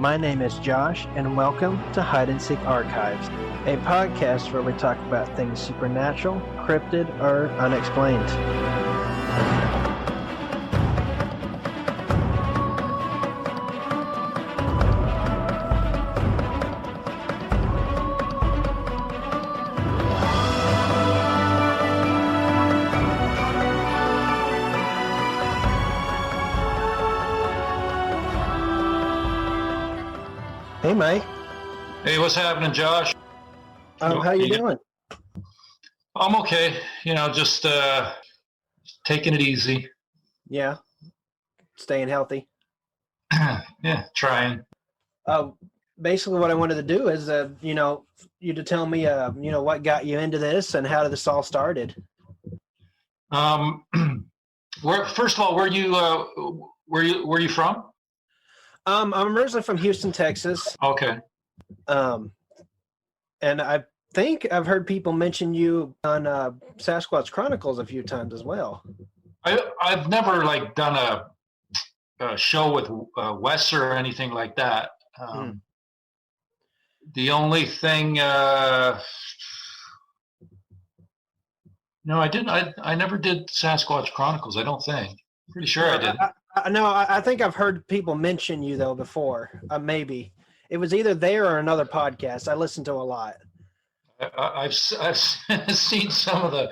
My name is Josh, and welcome to Hide and Seek Archives, a podcast where we talk about things supernatural, cryptid, or unexplained. Hey, Mike. Hey, what's happening, Josh? How you doing? I'm okay. Just taking it easy. Yeah, staying healthy. Yeah, trying. Basically, what I wanted to do is, you to tell me, what got you into this and how this all started. First of all, where you from? I'm originally from Houston, Texas. Okay. And I think I've heard people mention you on Sasquatch Chronicles a few times as well. I've never done a show with Wes or anything like that. The only thing, no, I didn't. I never did Sasquatch Chronicles. I don't think. Pretty sure I did. I think I've heard people mention you though before. Maybe it was either there or another podcast. I listen to a lot. I've seen some of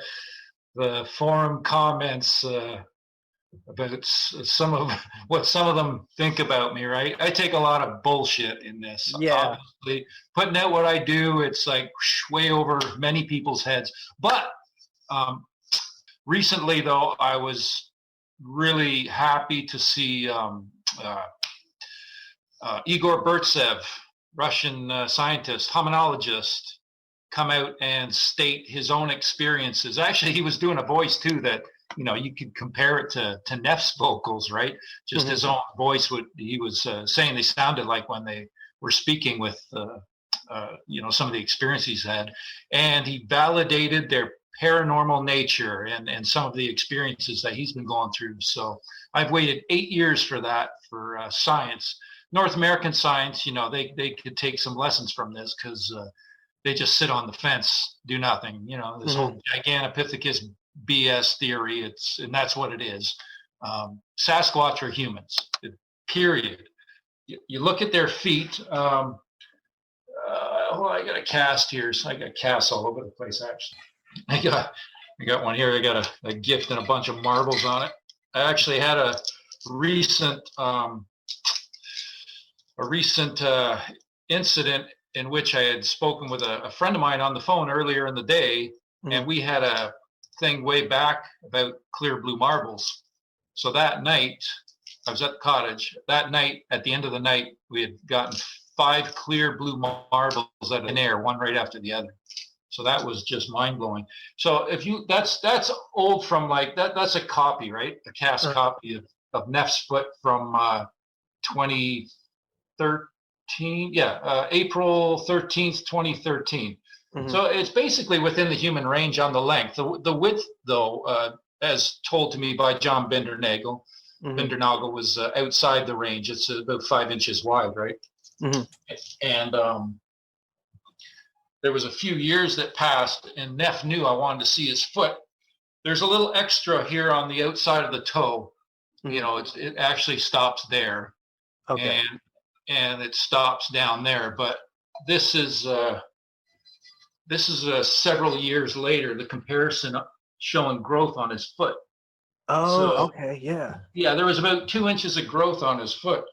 the forum comments about some of what some of them think about me. Right, I take a lot of bullshit in this. Yeah, obviously, putting out what I do, it's way over many people's heads. But recently, though, I was really happy to see Igor Burtsev, Russian scientist, hominologist, come out and state his own experiences. Actually, he was doing a voice too that, you could compare it to Neff's vocals, right? Just his own voice. He was saying they sounded like when they were speaking with, some of the experiences he's had. And he validated their paranormal nature and some of the experiences that he's been going through. So I've waited 8 years for that, for science. North American science, they could take some lessons from this because they just sit on the fence, do nothing. This whole Gigantopithecus BS theory, and that's what it is. Sasquatch are humans, period. You look at their feet. I got a cast here. So I got casts all over the place, actually. I got one here. I got a gift and a bunch of marbles on it. I actually had a recent incident in which I had spoken with a friend of mine on the phone earlier in the day, and we had a thing way back about clear blue marbles. So that night, I was at the cottage. That night, at the end of the night, we had gotten 5 clear blue marbles out of thin air, one right after the other. So that was just mind blowing. So that's old from that's a copy, right? A cast copy of Neff's foot from 2013. Yeah, April 13th, 2013. So it's basically within the human range on the length. The width, though, as told to me by John Bindernagel, Bindernagel was outside the range. It's about 5 inches wide, right? And there was a few years that passed, and Neff knew I wanted to see his foot. There's a little extra here on the outside of the toe. It actually stops there, and it stops down there. But this is several years later. The comparison showing growth on his foot. Okay, yeah. Yeah, there was about 2 inches of growth on his foot,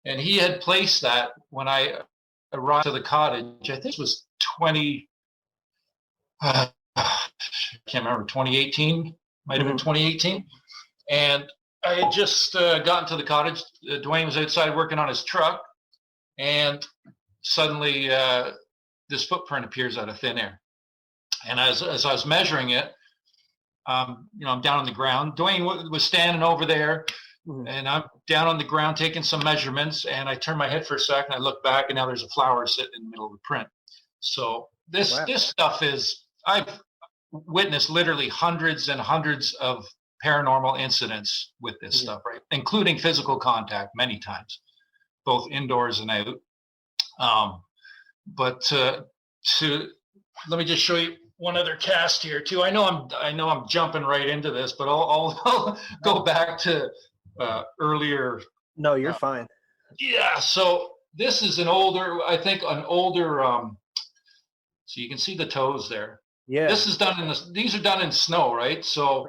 and he had placed that when I arrived to the cottage. I think it was 2018, might have been 2018. And I had just gotten to the cottage. Dwayne was outside working on his truck, and suddenly this footprint appears out of thin air. And as I was measuring it, I'm down on the ground. Dwayne was standing over there, and I'm down on the ground taking some measurements, and I turn my head for a second, I look back, and now there's a flower sitting in the middle of the print. So this stuff I've witnessed literally hundreds and hundreds of paranormal incidents with this stuff, right? Including physical contact many times, both indoors and out. But to let me just show you one other cast here too. I know I'm jumping right into this, but I'll go back to earlier. No, you're fine. Yeah. So this is an older. So you can see the toes there. Yeah. This is done these are done in snow, right? So,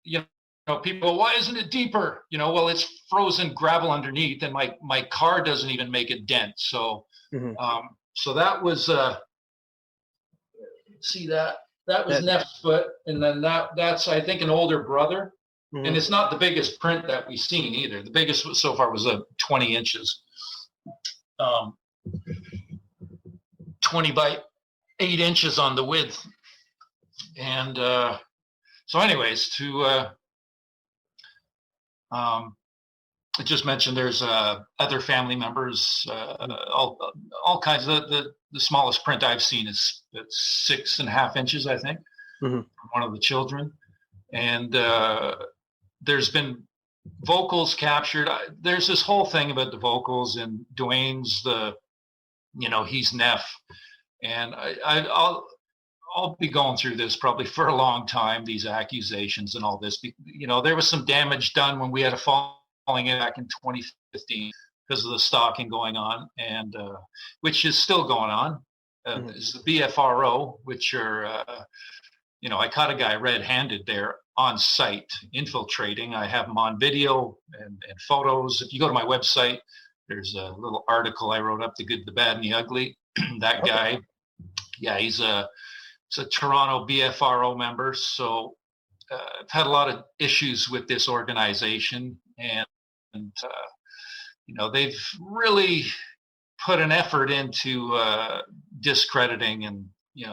you know, people, why isn't it deeper? You know, well, it's frozen gravel underneath, and my car doesn't even make a dent. So, so that was, see that was Neff's foot, and then that's I think an older brother, and it's not the biggest print that we've seen either. The biggest so far was 20 inches, 20 by 8 inches on the width. And so anyways, I just mentioned there's other family members, all kinds of the smallest print I've seen is 6.5 inches, I think, from one of the children. And there's been vocals captured. There's this whole thing about the vocals, and Dwayne's he's Neff. And I'll be going through this probably for a long time, these accusations and all this. You know, there was some damage done when we had a falling in back in 2015 because of the stalking going on, and which is still going on. Is the BFRO, which are, I caught a guy red-handed there on site infiltrating. I have them on video and photos. If you go to my website, there's a little article I wrote up, The Good, the Bad, and the Ugly. That guy, yeah, he's a Toronto BFRO member. So I've had a lot of issues with this organization, and they've really put an effort into discrediting and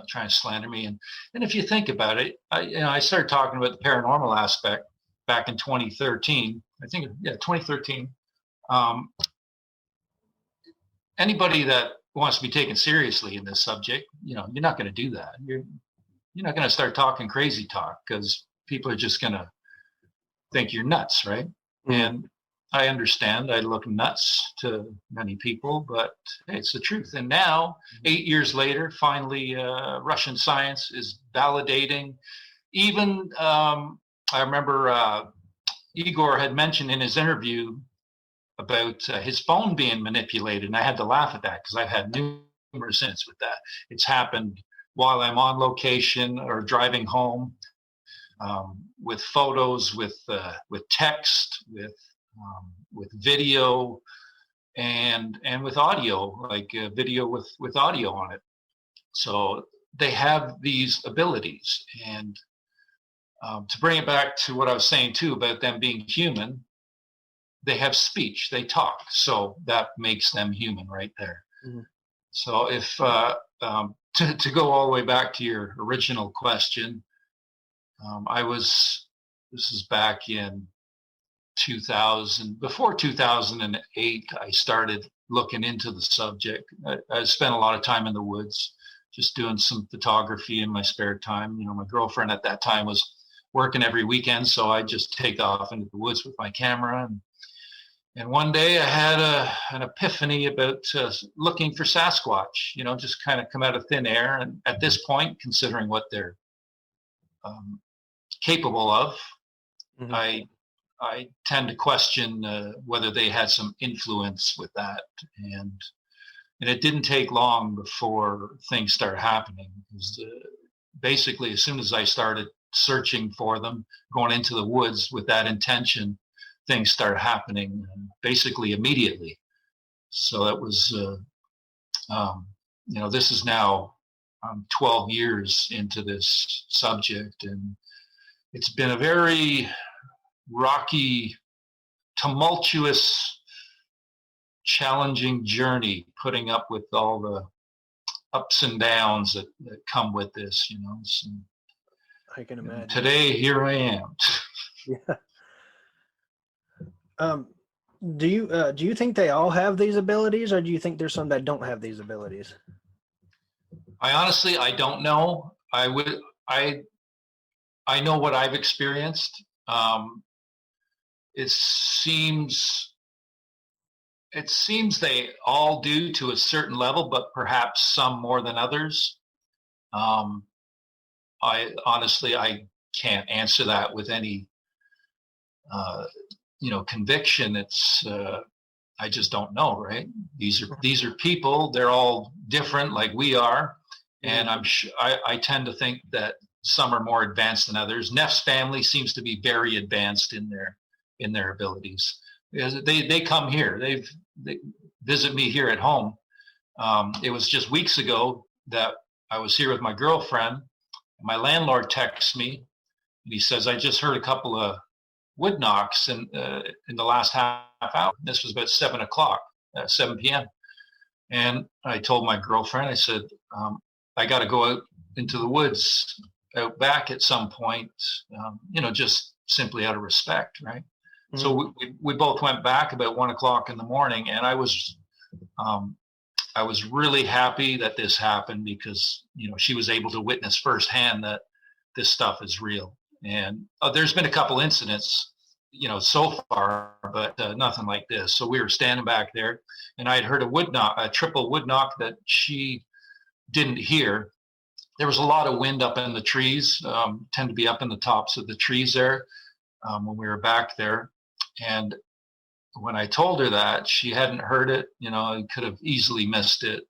trying to slander me. And if you think about it, I started talking about the paranormal aspect back in 2013. I think 2013. Anybody that wants to be taken seriously in this subject, you're not going to do that. You're not going to start talking crazy talk, because people are just going to think you're nuts, right? And I understand I look nuts to many people, but it's the truth. And now, 8 years later, finally, Russian science is validating. Even I remember Igor had mentioned in his interview about his phone being manipulated, and I had to laugh at that because I've had numerous incidents with that. It's happened while I'm on location or driving home, with photos, with text, with video, and with audio, like video with audio on it. So they have these abilities, and to bring it back to what I was saying too about them being human. They have speech, they talk, so that makes them human right there. So if to go all the way back to your original question, this is back in 2000. Before 2008, I started looking into the subject. I spent a lot of time in the woods, just doing some photography in my spare time. My girlfriend at that time was working every weekend, so I just take off into the woods with my camera. And one day I had an epiphany about looking for Sasquatch, just kind of come out of thin air. And at this point, considering what they're capable of, I tend to question whether they had some influence with that. And it didn't take long before things started happening. Because basically, as soon as I started searching for them, going into the woods with that intention, things started happening basically immediately. So that was, this is now 12 years into this subject, and it's been a very rocky, tumultuous, challenging journey, putting up with all the ups and downs that come with this, So, I can imagine. Today, here I am. Yeah. Do you think they all have these abilities, or do you think there's some that don't have these abilities? I don't know. I know what I've experienced. It seems, it seems they all do to a certain level, but perhaps some more than others. Um, I honestly, I can't answer that with any, uh, conviction. I just don't know, right? These are people. They're all different, like we are, and I tend to think that some are more advanced than others. Neff's family seems to be very advanced in their abilities. Because they come here. They visit me here at home. It was just weeks ago that I was here with my girlfriend. My landlord texts me, and he says, "I just heard a couple of wood knocks in the last half hour." This was about 7 o'clock, 7 p.m. And I told my girlfriend, I said, I got to go out into the woods out back at some point, just simply out of respect, right? Mm-hmm. So we both went back about 1 o'clock in the morning, and I was really happy that this happened because, she was able to witness firsthand that this stuff is real. And there's been a couple incidents, so far, but nothing like this. So we were standing back there, and I had heard a triple wood knock that she didn't hear. There was a lot of wind up in the trees, tend to be up in the tops of the trees there when we were back there. And when I told her that, she hadn't heard it, I could have easily missed it.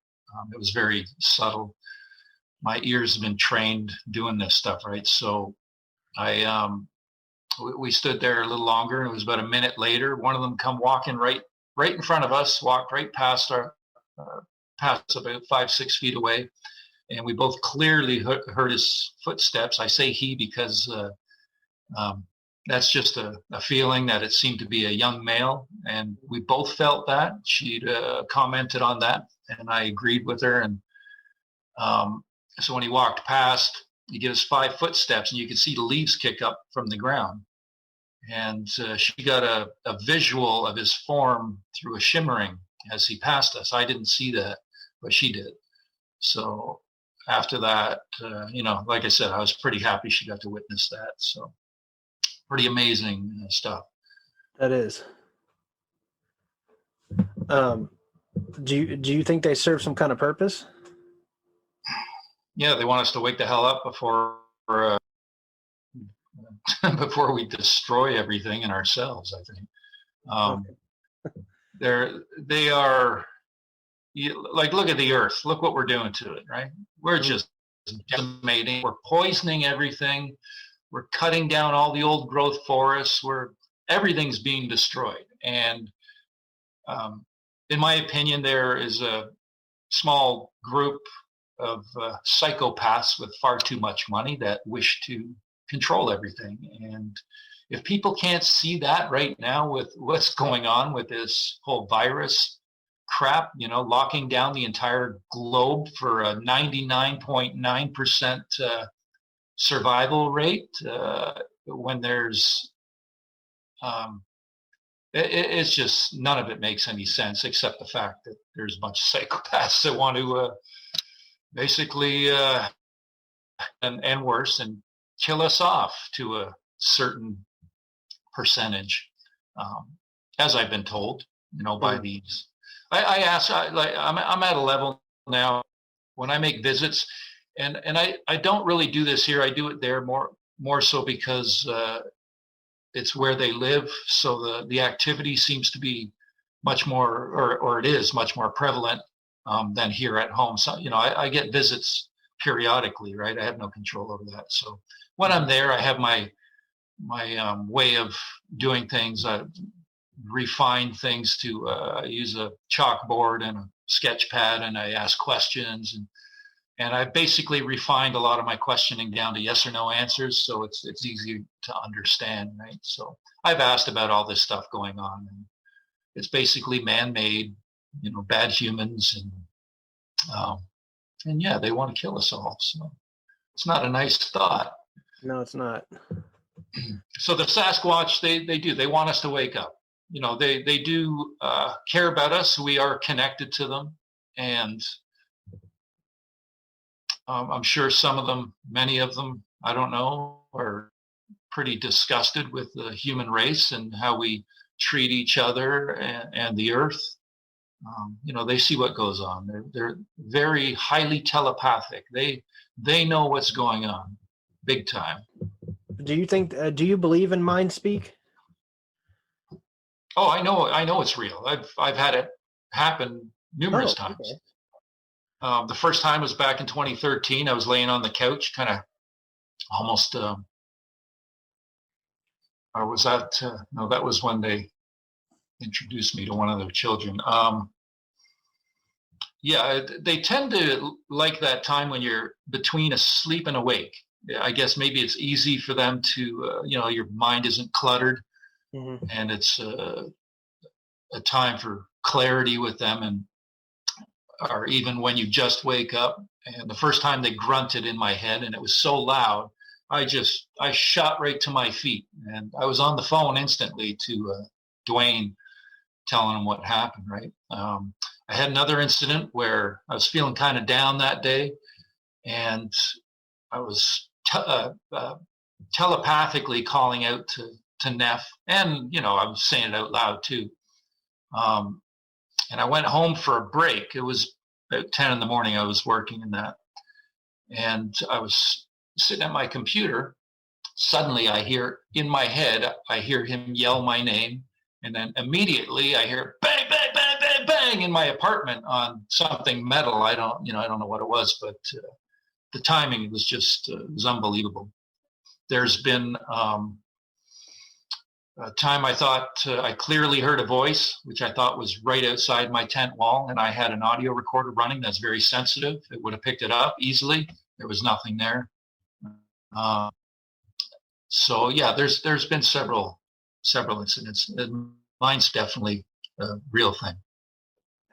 It was very subtle. My ears have been trained doing this stuff, right? So we stood there a little longer, and it was about a minute later. One of them come walking right in front of us, walked right past past about 5-6 feet away, and we both clearly heard his footsteps. I say he because that's just a feeling that it seemed to be a young male, and we both felt that. She'd commented on that, and I agreed with her. And so when he walked past, you get his 5 footsteps, and you could see the leaves kick up from the ground. And she got a visual of his form through a shimmering as he passed us. I didn't see that, but she did. So after that, like I said, I was pretty happy she got to witness that. So pretty amazing stuff. That is. Do you think they serve some kind of purpose? Yeah, they want us to wake the hell up before before we destroy everything in ourselves, I think. They are like, look at the earth. Look what we're doing to it, right? We're just decimating. We're poisoning everything. We're cutting down all the old growth forests. Everything's being destroyed. And in my opinion, there is a small group of psychopaths with far too much money that wish to control everything. And if people can't see that right now with what's going on with this whole virus crap, locking down the entire globe for a 99.9% survival rate, when there's it's just, none of it makes any sense, except the fact that there's a bunch of psychopaths that want to basically and worse, and kill us off to a certain percentage, as I've been told, by these. I ask, I'm at a level now when I make visits, and I don't really do this here. I do it there more so because it's where they live. So the activity seems to be much more, or it is much more prevalent than here at home. So, I get visits periodically, right? I have no control over that. So when I'm there, I have my way of doing things. I refine things to use a chalkboard and a sketch pad, and I ask questions, and I basically refined a lot of my questioning down to yes or no answers, so it's easy to understand, right? So I've asked about all this stuff going on, and it's basically man-made, bad humans, and yeah, they want to kill us all. So it's not a nice thought. No, it's not. So the Sasquatch, they want us to wake up. They do care about us. We are connected to them, and I'm sure some of them, many of them, I don't know, are pretty disgusted with the human race and how we treat each other and the earth. They see what goes on. They're very highly telepathic. They know what's going on, big time. Do you think? Do you believe in mind speak? Oh, I know it's real. I've had it happen numerous times. Okay. The first time was back in 2013. I was laying on the couch, kind of almost. Or was that? No, that was when they introduced me to one of their children. Yeah, they tend to like that time when you're between asleep and awake. I guess maybe it's easy for them to, your mind isn't cluttered, and it's a time for clarity with them, or even when you just wake up. And the first time they grunted in my head, and it was so loud, I shot right to my feet, and I was on the phone instantly to Dwayne, telling him what happened. Right. I had another incident where I was feeling kind of down that day, and I was telepathically calling out to Neff, and I was saying it out loud too. And I went home for a break. It was about 10 in the morning. I was working in that, and I was sitting at my computer. Suddenly, I hear in my head, I hear him yell my name, and then immediately I hear bang, bang, bang, bang, bang in my apartment on something metal. I don't know what it was, but the timing was just was unbelievable. There's been a time I thought I clearly heard a voice, which I thought was right outside my tent wall, and I had an audio recorder running that's very sensitive. It would have picked it up easily. There was nothing there. So yeah, there's been several incidents. Mine's definitely a real thing.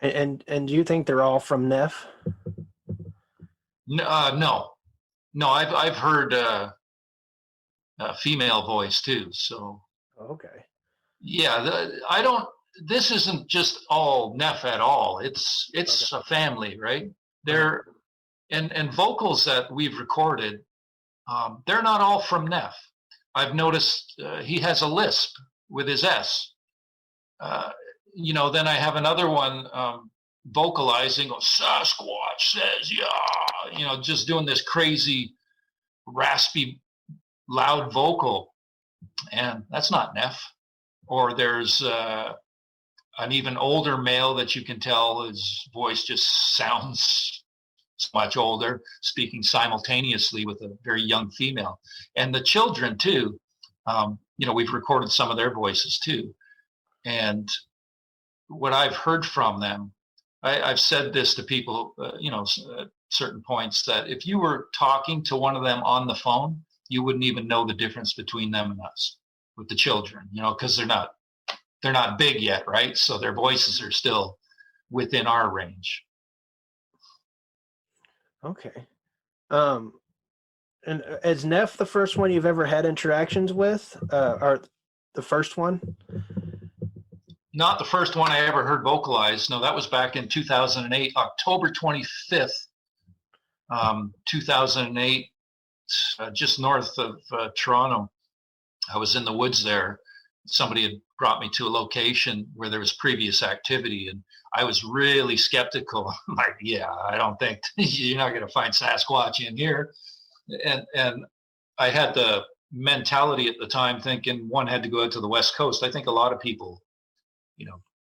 And do you think they're all from Neff? No. I've heard a female voice too. So. Okay. Yeah, This isn't just all Neff at all. It's okay. A family, right? They're and vocals that we've recorded. They're not all from Neff. I've noticed he has a lisp with his S. Then I have another one vocalizing, Sasquatch says, yeah, just doing this crazy, raspy, loud vocal. And that's not Neff. Or there's an even older male that you can tell his voice just sounds much older, speaking simultaneously with a very young female. And the children too, we've recorded some of their voices too. And what I've heard from them, I've said this to people, at certain points, that if you were talking to one of them on the phone, you wouldn't even know the difference between them and us with the children, because they're not big yet, right? So their voices are still within our range. Okay. And is Neff the first one you've ever had interactions with, or the first one? Not the first one I ever heard vocalized. No, that was back in 2008, October 25th, 2008, just north of Toronto. I was in the woods there. Somebody had brought me to a location where there was previous activity, and I was really skeptical. I'm like, yeah, I don't think you're not going to find Sasquatch in here. And I had the mentality at the time thinking one had to go out to the West Coast. I think a lot of people,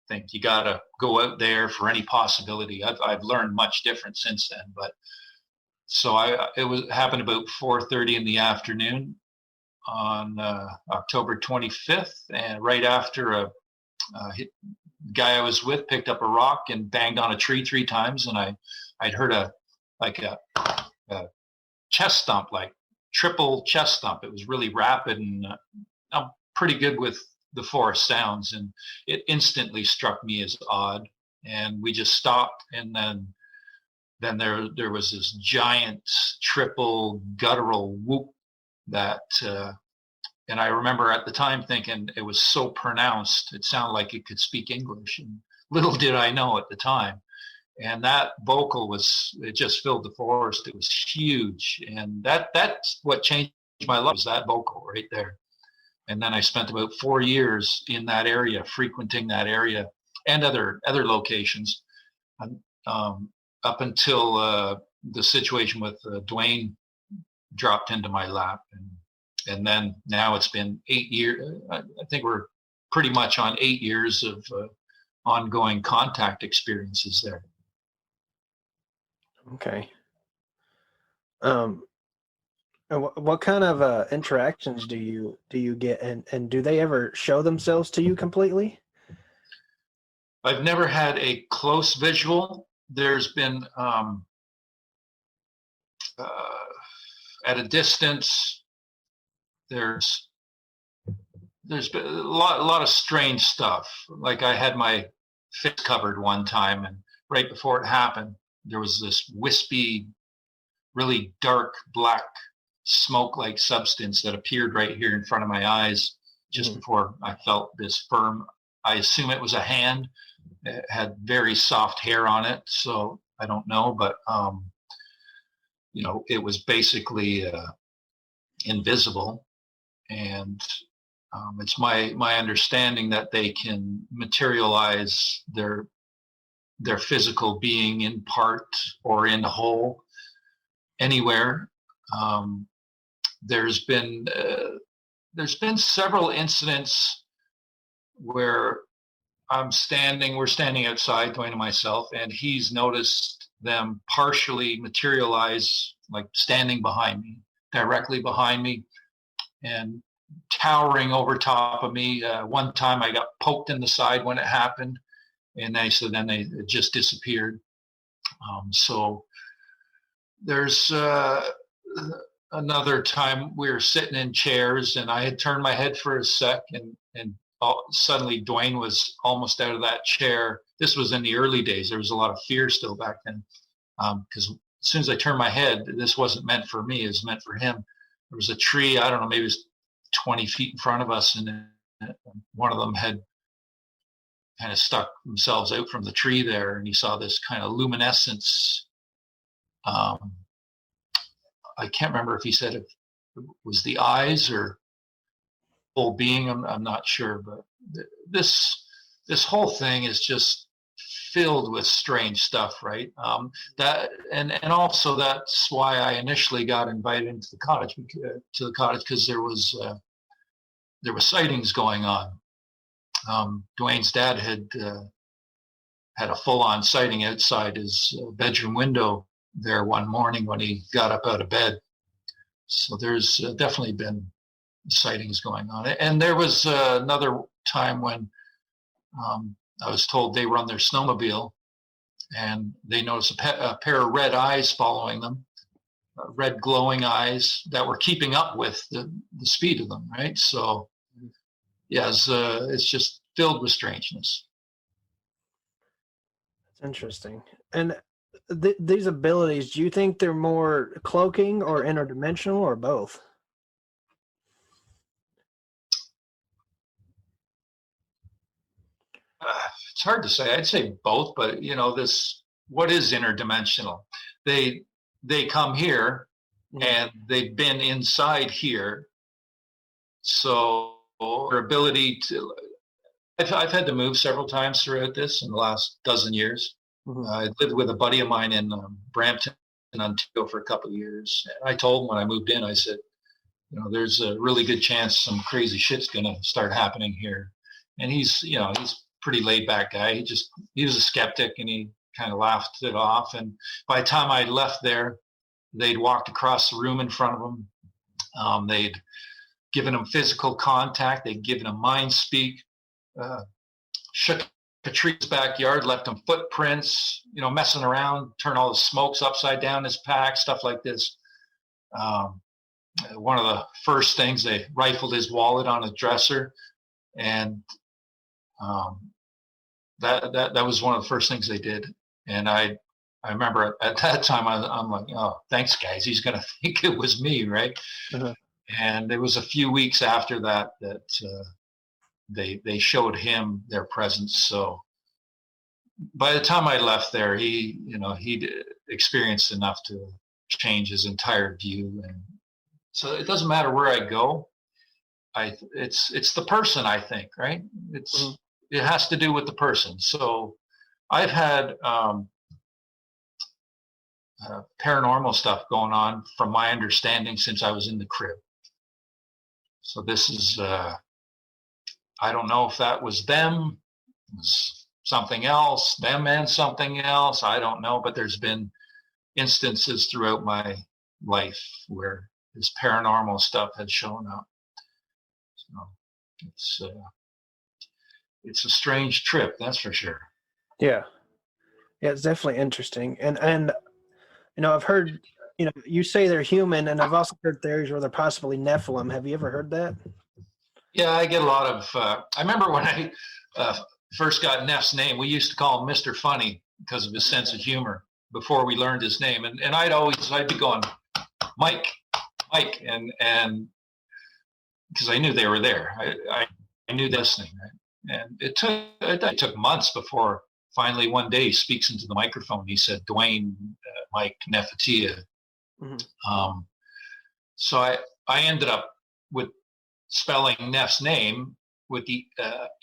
think you got to go out there for any possibility. I've learned much different since then. But so it happened about 4:30 in the afternoon on October 25th, and right after a guy I was with picked up a rock and banged on a tree 3 times, and I'd heard a chest thump, like triple chest thump. It was really rapid, and I'm pretty good with the forest sounds, and it instantly struck me as odd. And we just stopped, and then there was this giant triple guttural whoop that and I remember at the time thinking it was so pronounced, it sounded like it could speak English, and little did I know at the time. And that vocal it just filled the forest. It was huge, and that's what changed my life, was that vocal right there. And then I spent about 4 years in that area, frequenting that area, and other locations, up until the situation with Dwayne dropped into my lap, and then now it's been 8 years. I think we're pretty much on 8 years of ongoing contact experiences there. Okay. And what kind of interactions do you get, and do they ever show themselves to you completely? I've never had a close visual. There's been at a distance. There's been a lot of strange stuff. Like I had my face covered one time, and right before it happened, there was this wispy, really dark black smoke-like substance that appeared right here in front of my eyes just before I felt this firm. I assume it was a hand. It had very soft hair on it, so I don't know, but it was basically invisible, and it's my understanding that they can materialize their physical being in part or in whole anywhere. There's been several incidents where we're standing outside, Dwayne and myself, and he's noticed them partially materialize, like standing behind me, directly behind me, and towering over top of me. One time I got poked in the side when it happened, and then they just disappeared. So there's another time we were sitting in chairs, and I had turned my head for a sec, and suddenly Dwayne was almost out of that chair. This was in the early days. There was a lot of fear still back then, because as soon as I turned my head, this wasn't meant for me, it was meant for him. There was a tree, I don't know, maybe it was 20 feet in front of us, and one of them had kind of stuck themselves out from the tree there, and he saw this kind of luminescence. I can't remember if he said it was the eyes or whole being. I'm not sure, but this whole thing is just filled with strange stuff, right? That and also that's why I initially got invited into the cottage, because there was sightings going on. Dwayne's dad had a full-on sighting outside his bedroom window there one morning when he got up out of bed. So there's definitely been sightings going on. And there was another time when I was told they were on their snowmobile, and they noticed a pair of red eyes following them, red glowing eyes that were keeping up with the speed of them, right? So yes, it's just filled with strangeness. That's interesting. And these abilities, do you think they're more cloaking or interdimensional, or both? It's hard to say. I'd say both, but what is interdimensional? They come here, and they've been inside here, so their ability to. I've had to move several times throughout this in the last dozen years. I lived with a buddy of mine in Brampton, Ontario, for a couple of years. And I told him when I moved in, I said, there's a really good chance some crazy shit's going to start happening here. And he's pretty laid back guy. He was a skeptic, and he kind of laughed it off. And by the time I left there, they'd walked across the room in front of him. They'd given him physical contact. They'd given him mind speak. Shook a tree's backyard, left him footprints, messing around, turn all the smokes upside down his pack, stuff like this. One of the first things, they rifled his wallet on a dresser, and that was one of the first things they did. And I remember at that time I'm like, oh, thanks guys, he's gonna think it was me, right? And it was a few weeks after that they showed him their presence. So by the time I left there, he'd experienced enough to change his entire view. And so it doesn't matter where I go. It's the person, I think, right? It's it has to do with the person. So I've had paranormal stuff going on, from my understanding, since I was in the crib. So this is, I don't know if that was them, was something else, them and something else. I don't know, but there's been instances throughout my life where this paranormal stuff has shown up. So it's a strange trip, that's for sure. Yeah. Yeah, it's definitely interesting. And I've heard, you say they're human, and I've also heard theories where they're possibly Nephilim. Have you ever heard that? Yeah, I get a lot of. I remember when I first got Neff's name, we used to call him Mr. Funny because of his sense of humor before we learned his name, and I'd be going, Mike, and because I knew they were there. I knew they're listening, right? And it took months before finally one day he speaks into the microphone. He said, Dwayne, Mike, Nefertia. Mm-hmm. So I ended up with spelling Neff's name with the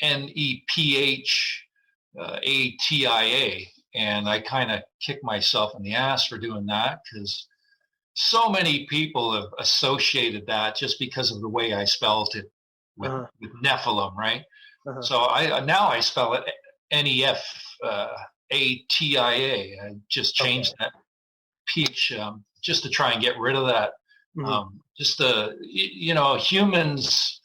Nephatia, and I kind of kicked myself in the ass for doing that, because so many people have associated that just because of the way I spelled it with Nephilim, right? So I spell it Nefatia. I just changed that PH just to try and get rid of that. Humans,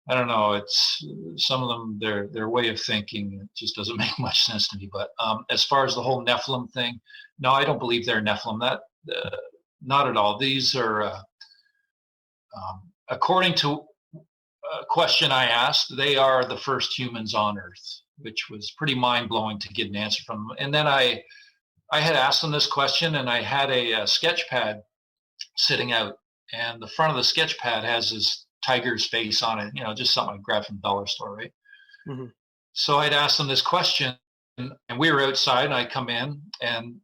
I don't know, it's some of them, their way of thinking, it just doesn't make much sense to me. But as far as the whole Nephilim thing, no, I don't believe they're Nephilim. That not at all. These are, according to a question I asked, they are the first humans on Earth, which was pretty mind-blowing to get an answer from them. And then I had asked them this question, and I had a sketch pad sitting out, and the front of the sketch pad has this tiger's face on it, just something I grabbed from the dollar store, right? Mm-hmm. So I'd asked them this question, and we were outside, and I come in, and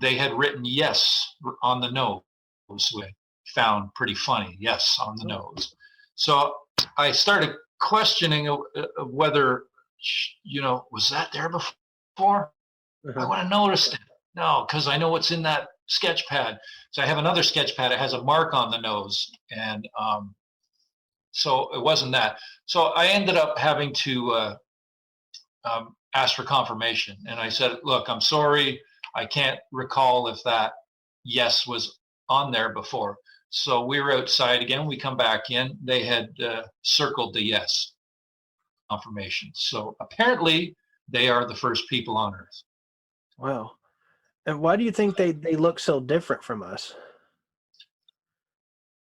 they had written yes on the nose, which I found pretty funny, yes on the nose. So I started questioning whether, was that there before? I would have noticed it. No, because I know what's in that sketch pad. So I have another sketch pad. It has a mark on the nose, and so it wasn't that. So I ended up having to ask for confirmation, and I said, "Look, I'm sorry, I can't recall if that yes was on there before." So we were outside again. We come back in. They had circled the yes confirmation. So apparently, they are the first people on Earth. Wow. And why do you think they look so different from us?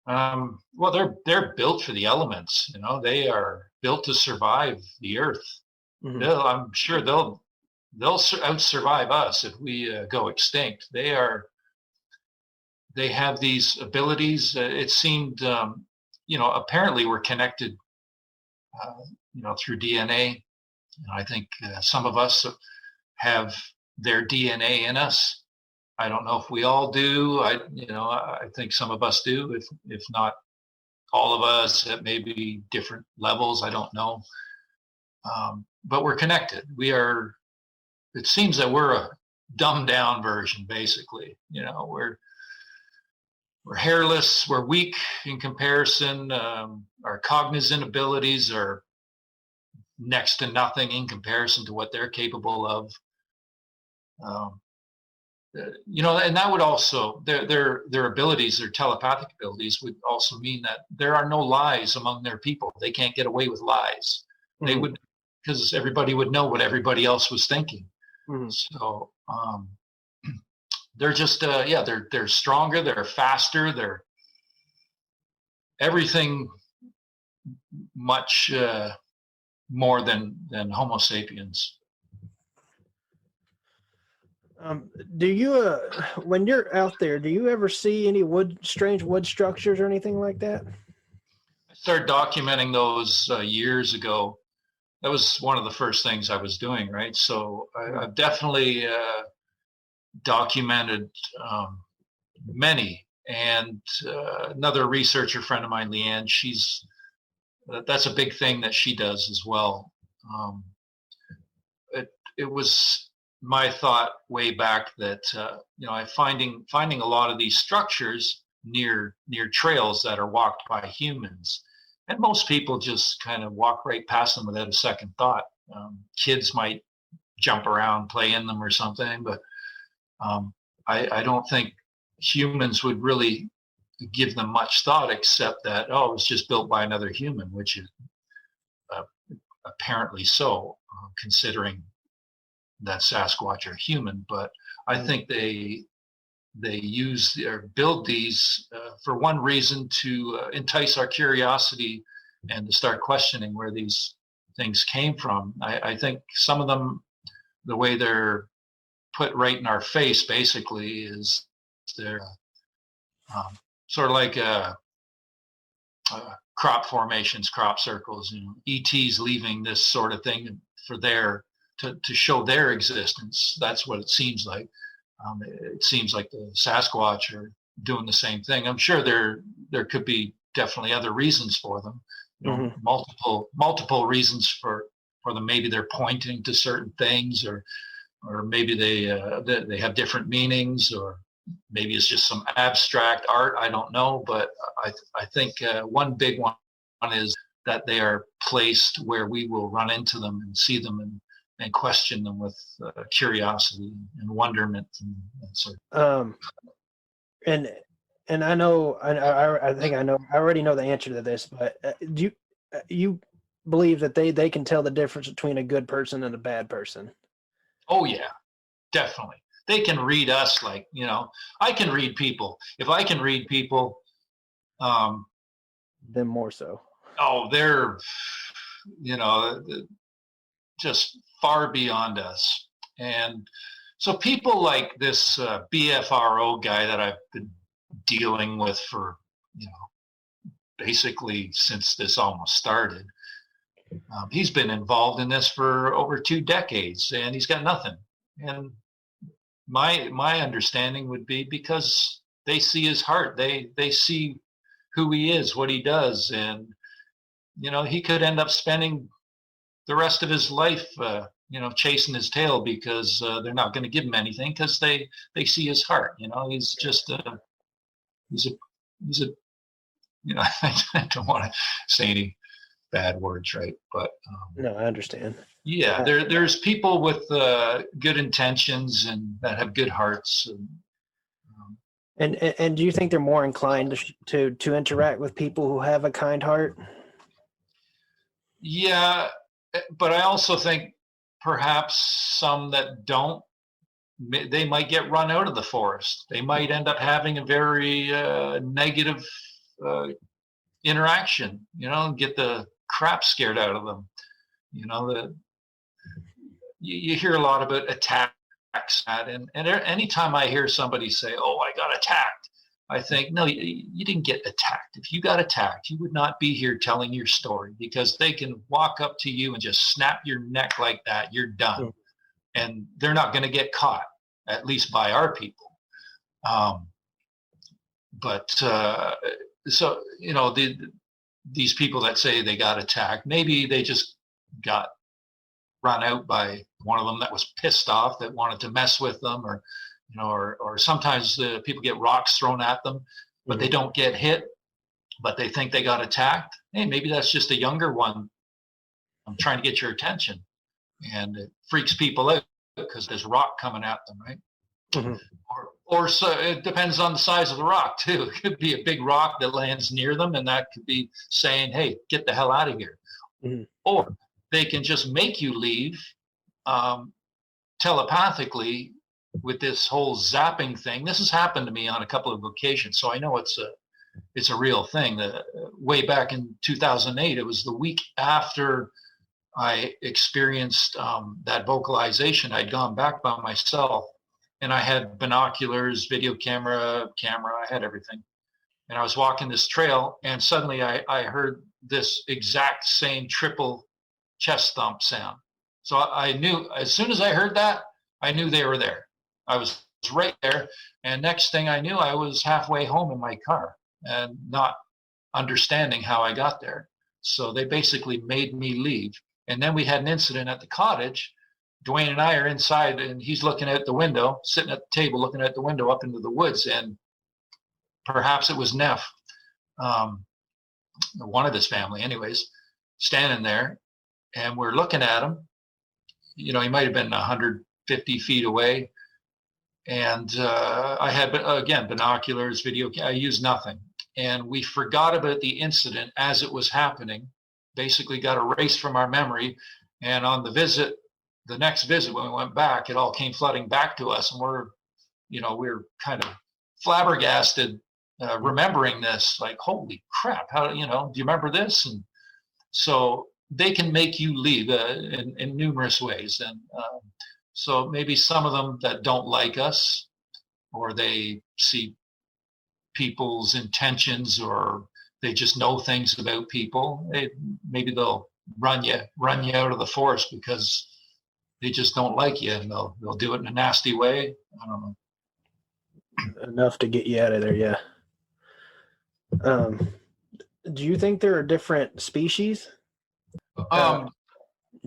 Well, they're built for the elements. They are built to survive the Earth. Mm-hmm. I'm sure they'll out-survive us if we go extinct. They have these abilities. It seemed, apparently we're connected, through DNA. I think some of us have their DNA in us. I don't know if we all do. I think some of us do, if not all of us at maybe different levels. I don't know. But we're connected. It seems that we're a dumbed down version, basically. We're hairless, we're weak in comparison. Our cognizant abilities are next to nothing in comparison to what they're capable of. And that would also, their abilities, their telepathic abilities would also mean that there are no lies among their people. They can't get away with lies. Mm-hmm. They would, because everybody would know what everybody else was thinking. Mm-hmm. So they're just, they're stronger, they're faster, they're everything much more than Homo sapiens. Do you, when you're out there, do you ever see any strange wood structures or anything like that? I started documenting those years ago. That was one of the first things I was doing, right? So I've definitely documented many. And another researcher friend of mine, Leanne, that's a big thing that she does as well. it was my thought way back that I finding a lot of these structures near trails that are walked by humans, and most people just kind of walk right past them without a second thought. Kids might jump around, play in them or something, but I don't think humans would really give them much thought, except that, oh, it was just built by another human, which is apparently so, considering that Sasquatch are human. But I think they use or build these for one reason, to entice our curiosity and to start questioning where these things came from. I think some of them, the way they're put right in our face, basically, is they're sort of like crop formations, crop circles, ETs leaving this sort of thing for to show their existence. That's what it seems like. It seems like the Sasquatch are doing the same thing. I'm sure there could be definitely other reasons for them, multiple reasons for them. Maybe they're pointing to certain things, or maybe they have different meanings, or maybe it's just some abstract art. I don't know, but I think one big one is that they are placed where we will run into them and see them and question them with curiosity and wonderment and sort of. And I know, I think I know, I already know the answer to this, but do you believe that they can tell the difference between a good person and a bad person? Oh yeah, definitely. They can read us like, I can read people. If I can read people, then more so. Oh, they're, just far beyond us. And so people like this BFRO guy that I've been dealing with for, basically since this almost started, he's been involved in this for over 2 decades, and he's got nothing. And my understanding would be because they see his heart, they see who he is, what he does, and he could end up spending the rest of his life chasing his tail, because they're not going to give him anything, because they see his heart. He's just he's a I don't want to say any bad words, right? But no, I understand. Yeah, there's people with good intentions and that have good hearts. And do you think they're more inclined to interact with people who have a kind heart? Yeah, but I also think perhaps some that don't, they might get run out of the forest. They might end up having a very negative interaction, get the crap scared out of them. You hear a lot about attacks, and anytime I hear somebody say, "Oh, I got attacked," I think, no, you didn't get attacked. If you got attacked, you would not be here telling your story, because they can walk up to you and just snap your neck like that. You're done. And they're not going to get caught, at least by our people. So, these people that say they got attacked, maybe they just got run out by one of them that was pissed off, that wanted to mess with them, or sometimes people get rocks thrown at them, but they don't get hit, but they think they got attacked. Hey, maybe that's just a younger one. I'm trying to get your attention, and it freaks people out because there's rock coming at them, right? Or so it depends on the size of the rock too. It could be a big rock that lands near them, and that could be saying, "Hey, get the hell out of here." Or they can just make you leave telepathically with this whole zapping thing. This has happened to me on a couple of occasions, so I know it's a real thing. Way back in 2008, it was the week after I experienced that vocalization. I'd gone back by myself, and I had binoculars, video camera, I had everything. And I was walking this trail, and suddenly I heard this exact same triple chest thump sound. So I knew, as soon as I heard that, I knew they were there. I was right there. And next thing I knew, I was halfway home in my car and not understanding how I got there. So they basically made me leave. And then we had an incident at the cottage Dwayne and I are inside, and he's looking out the window, sitting at the table, looking out the window up into the woods. And perhaps it was Neff, one of his family, anyways, standing there, and we're looking at him. He might have been 150 feet away. And I had, again, binoculars, video. I used nothing. And we forgot about the incident as it was happening, basically got erased from our memory. And on the next visit, when we went back, it all came flooding back to us. And we're kind of flabbergasted remembering this, like, holy crap, how, do you remember this? And so they can make you leave in numerous ways. And so maybe some of them that don't like us, or they see people's intentions, or they just know things about people, maybe they'll run you out of the forest because they just don't like you, and they'll do it in a nasty way. I don't know. Enough to get you out of there, yeah. Do you think there are different species?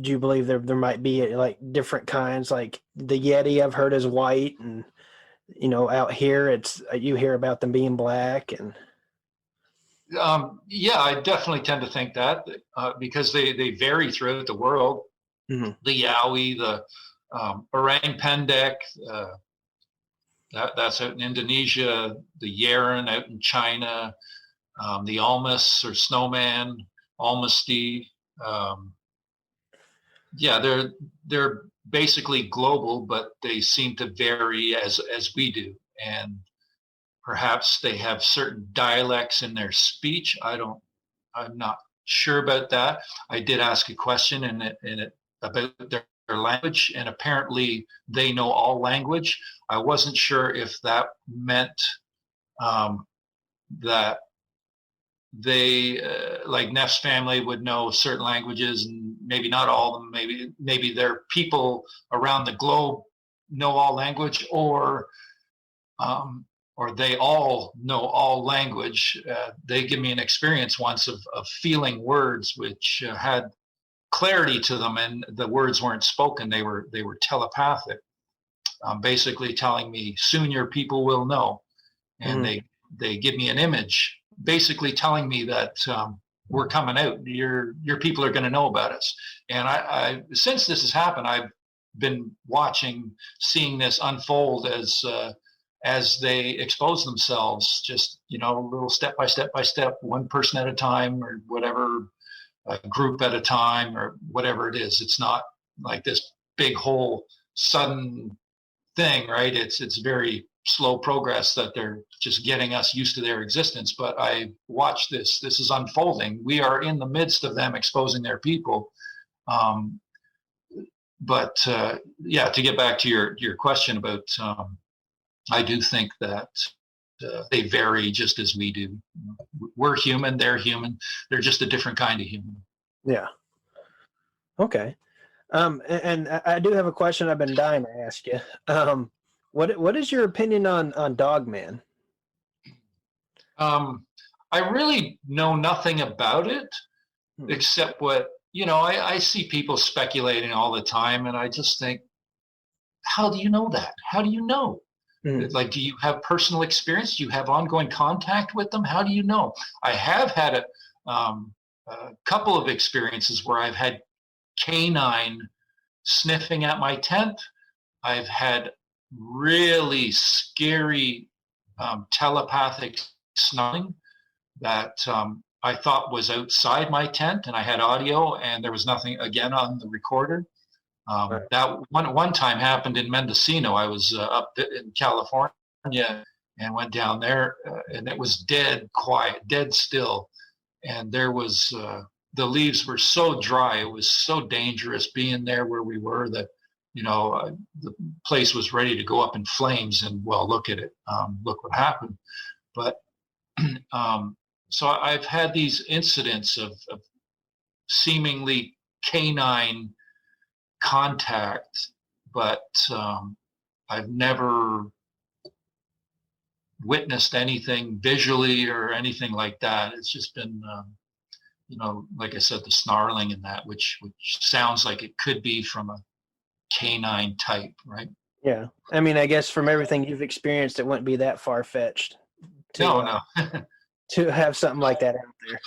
Do you believe there might be like different kinds? Like the Yeti, I've heard is white, and out here you hear about them being black. And yeah, I definitely tend to think that because they vary throughout the world. Mm-hmm. The Yowie, the orang pendek, that's out in Indonesia. The Yeren out in China. The Almas or snowman, Almasty. Yeah, they're basically global, but they seem to vary as we do, and perhaps they have certain dialects in their speech. I'm not sure about that. I did ask a question in it about their language, and apparently they know all language. I wasn't sure if that meant that they like Neff's family would know certain languages, and maybe not all of them. Maybe their people around the globe know all language, or they all know all language. They give me an experience once of feeling words which had clarity to them, and the words weren't spoken; they were telepathic, basically telling me, "Soon your people will know," and they give me an image, basically telling me that we're coming out. Your people are going to know about us. And I since this has happened, I've been seeing this unfold as they expose themselves, just a little step by step, one person at a time, or whatever, a group at a time, or whatever it is. It's not like this big whole sudden thing, right? It's very slow progress that they're just getting us used to their existence. But I watch this is unfolding. We are in the midst of them exposing their people. But yeah, to get back to your question about, I do think that they vary just as we do. We're human, they're human. They're just a different kind of human. Yeah. Okay. And I do have a question I've been dying to ask you. What is your opinion on Dogman? I really know nothing about it, except what, I see people speculating all the time, and I just think, how do you know that? How do you know? Like, do you have personal experience? Do you have ongoing contact with them? How do you know? I have had a couple of experiences where I've had canine sniffing at my tent. I've had really scary telepathic snoring that I thought was outside my tent, and I had audio, and there was nothing again on the recorder. Right. That one time happened in Mendocino. I was up in California and went down there, and it was dead quiet, dead still, and there was the leaves were so dry. It was so dangerous being there where we were that the place was ready to go up in flames. And well, look at it. Look what happened. But so I've had these incidents of seemingly canine contact, but I've never witnessed anything visually or anything like that. It's just been, like I said, the snarling and that, which sounds like it could be from a canine type, right? Yeah. I mean, I guess from everything you've experienced, it wouldn't be that far fetched No, to no, to have something like that out there.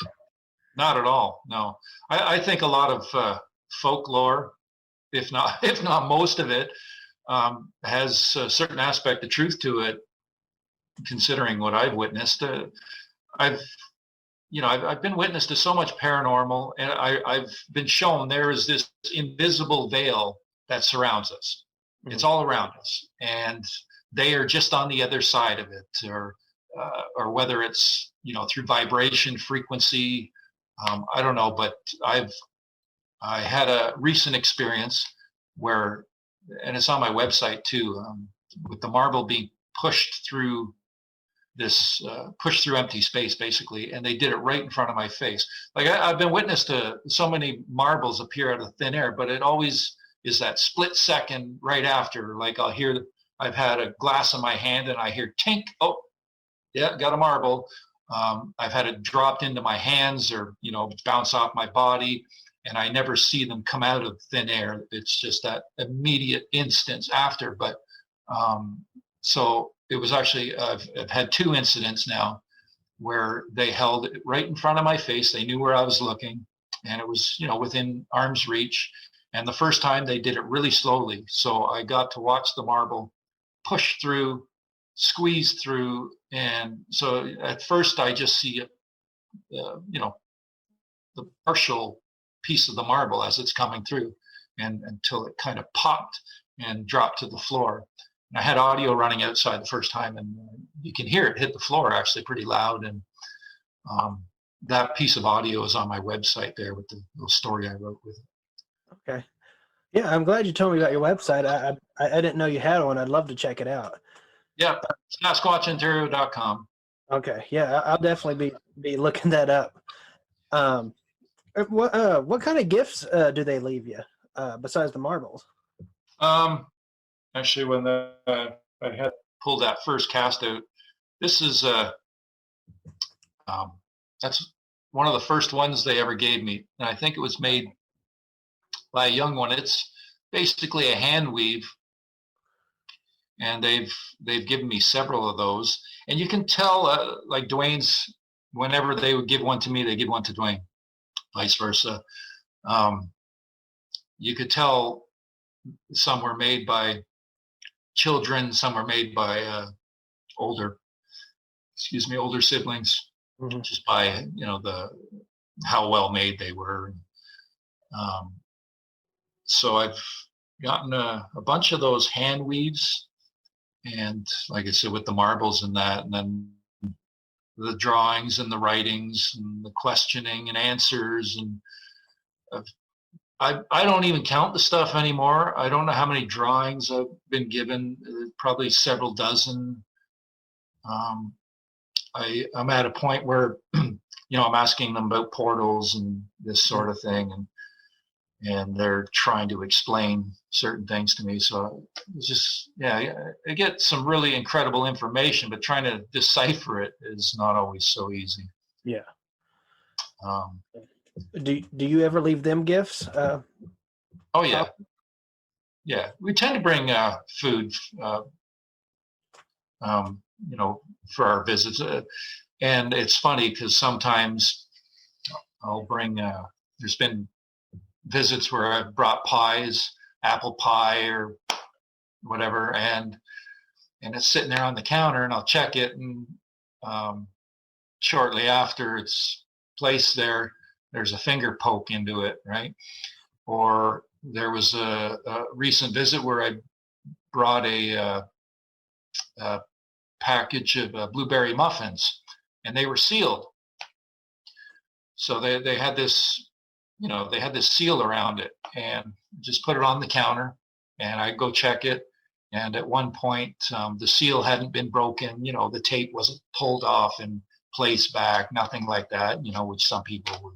not at all. No, I think a lot of folklore, if not if not most of it, has a certain aspect of truth to it. Considering what I've witnessed, I've I've been witness to so much paranormal, and I've been shown there is this invisible veil that surrounds us. It's all around us, and they are just on the other side of it, or whether it's through vibration, frequency, I don't know. But I had a recent experience where, and it's on my website too, with the marble being pushed through this push through empty space basically, and they did it right in front of my face. Like I've been witness to so many marbles appear out of thin air, but it always is that split second right after. Like I've had a glass in my hand and I hear tink, oh yeah, got a marble. I've had it dropped into my hands or bounce off my body, and I never see them come out of thin air. It's just that immediate instance after. But so it was actually, I've had two incidents now where they held it right in front of my face. They knew where I was looking, and it was, within arm's reach. And the first time they did it really slowly. So I got to watch the marble push through, squeeze through. And so at first I just see it, the partial piece of the marble as it's coming through, and until it kind of popped and dropped to the floor. And I had audio running outside the first time, and you can hear it hit the floor actually pretty loud. And that piece of audio is on my website there with the little story I wrote with it. Okay. Yeah, I'm glad you told me about your website. I didn't know you had one. I'd love to check it out. Yeah, SasquatchOntario.com. Okay. Yeah, I'll definitely be looking that up. What kind of gifts do they leave you besides the marbles? Actually, when I had pulled that first cast out, this is that's one of the first ones they ever gave me, and I think it was made by a young one. It's basically a hand weave, and they've given me several of those, and you can tell like Dwayne's, whenever they would give one to me, they give one to Dwayne, vice versa. You could tell some were made by children, some were made by older siblings, just by how well made they were. So I've gotten a bunch of those hand weaves, and like I said, with the marbles and that, and then the drawings and the writings and the questioning and answers, and I don't even count the stuff anymore. I don't know how many drawings I've been given, probably several dozen. I'm at a point where I'm asking them about portals and this sort of thing, and they're trying to explain certain things to me. So it's just, I get some really incredible information, but trying to decipher it is not always so easy. Yeah. Do you ever leave them gifts? Oh yeah. Yeah. We tend to bring food, for our visits. And it's funny because sometimes I'll bring, there's been visits where I've brought pies, apple pie or whatever, and it's sitting there on the counter, and I'll check it, and shortly after it's placed there, there's a finger poke into it, right? Or there was a recent visit where I brought a package of blueberry muffins, and they were sealed. So they had this, they had this seal around it, and just put it on the counter, and I go check it. And at one point, the seal hadn't been broken. The tape wasn't pulled off and placed back, nothing like that, which some people would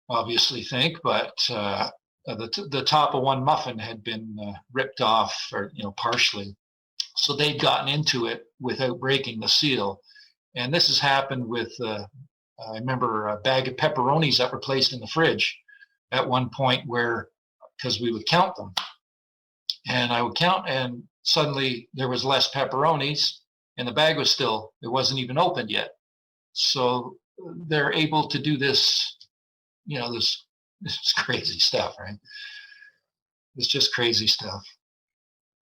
obviously think. But the top of one muffin had been ripped off, or partially. So they'd gotten into it without breaking the seal. And this has happened with, I remember a bag of pepperonis that were placed in the fridge at one point, where, because we would count them, And I would count, and suddenly there was less pepperonis, and the bag was still, it wasn't even opened yet. So they're able to do this, this crazy stuff, right? It's just crazy stuff.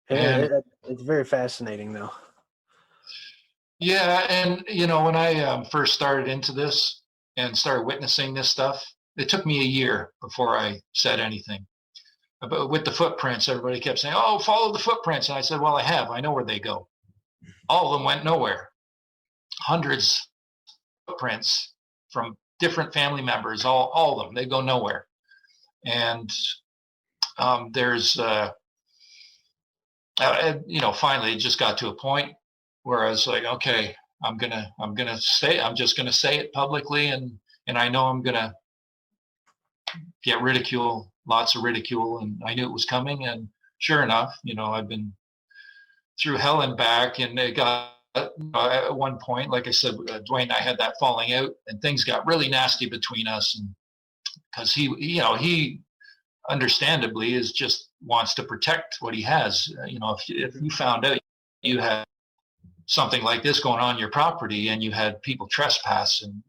And It's very fascinating, though. yeah, and when I first started into this and started witnessing this stuff, it took me a year before I said anything. But with the footprints, everybody kept saying, "Oh, follow the footprints," and I said, "Well, I know where they go." All of them went nowhere. Hundreds of footprints from different family members, all of them, they go nowhere. And there's, finally it just got to a point where I was like, okay, I'm just gonna say it publicly, and I know I'm gonna get ridicule, lots of ridicule, and I knew it was coming. And sure enough, I've been through hell and back, and it got at one point, like I said, Dwayne and I had that falling out, and things got really nasty between us, and because he understandably is just wants to protect what he has. If you found out you had something like this going on your property and you had people trespassing,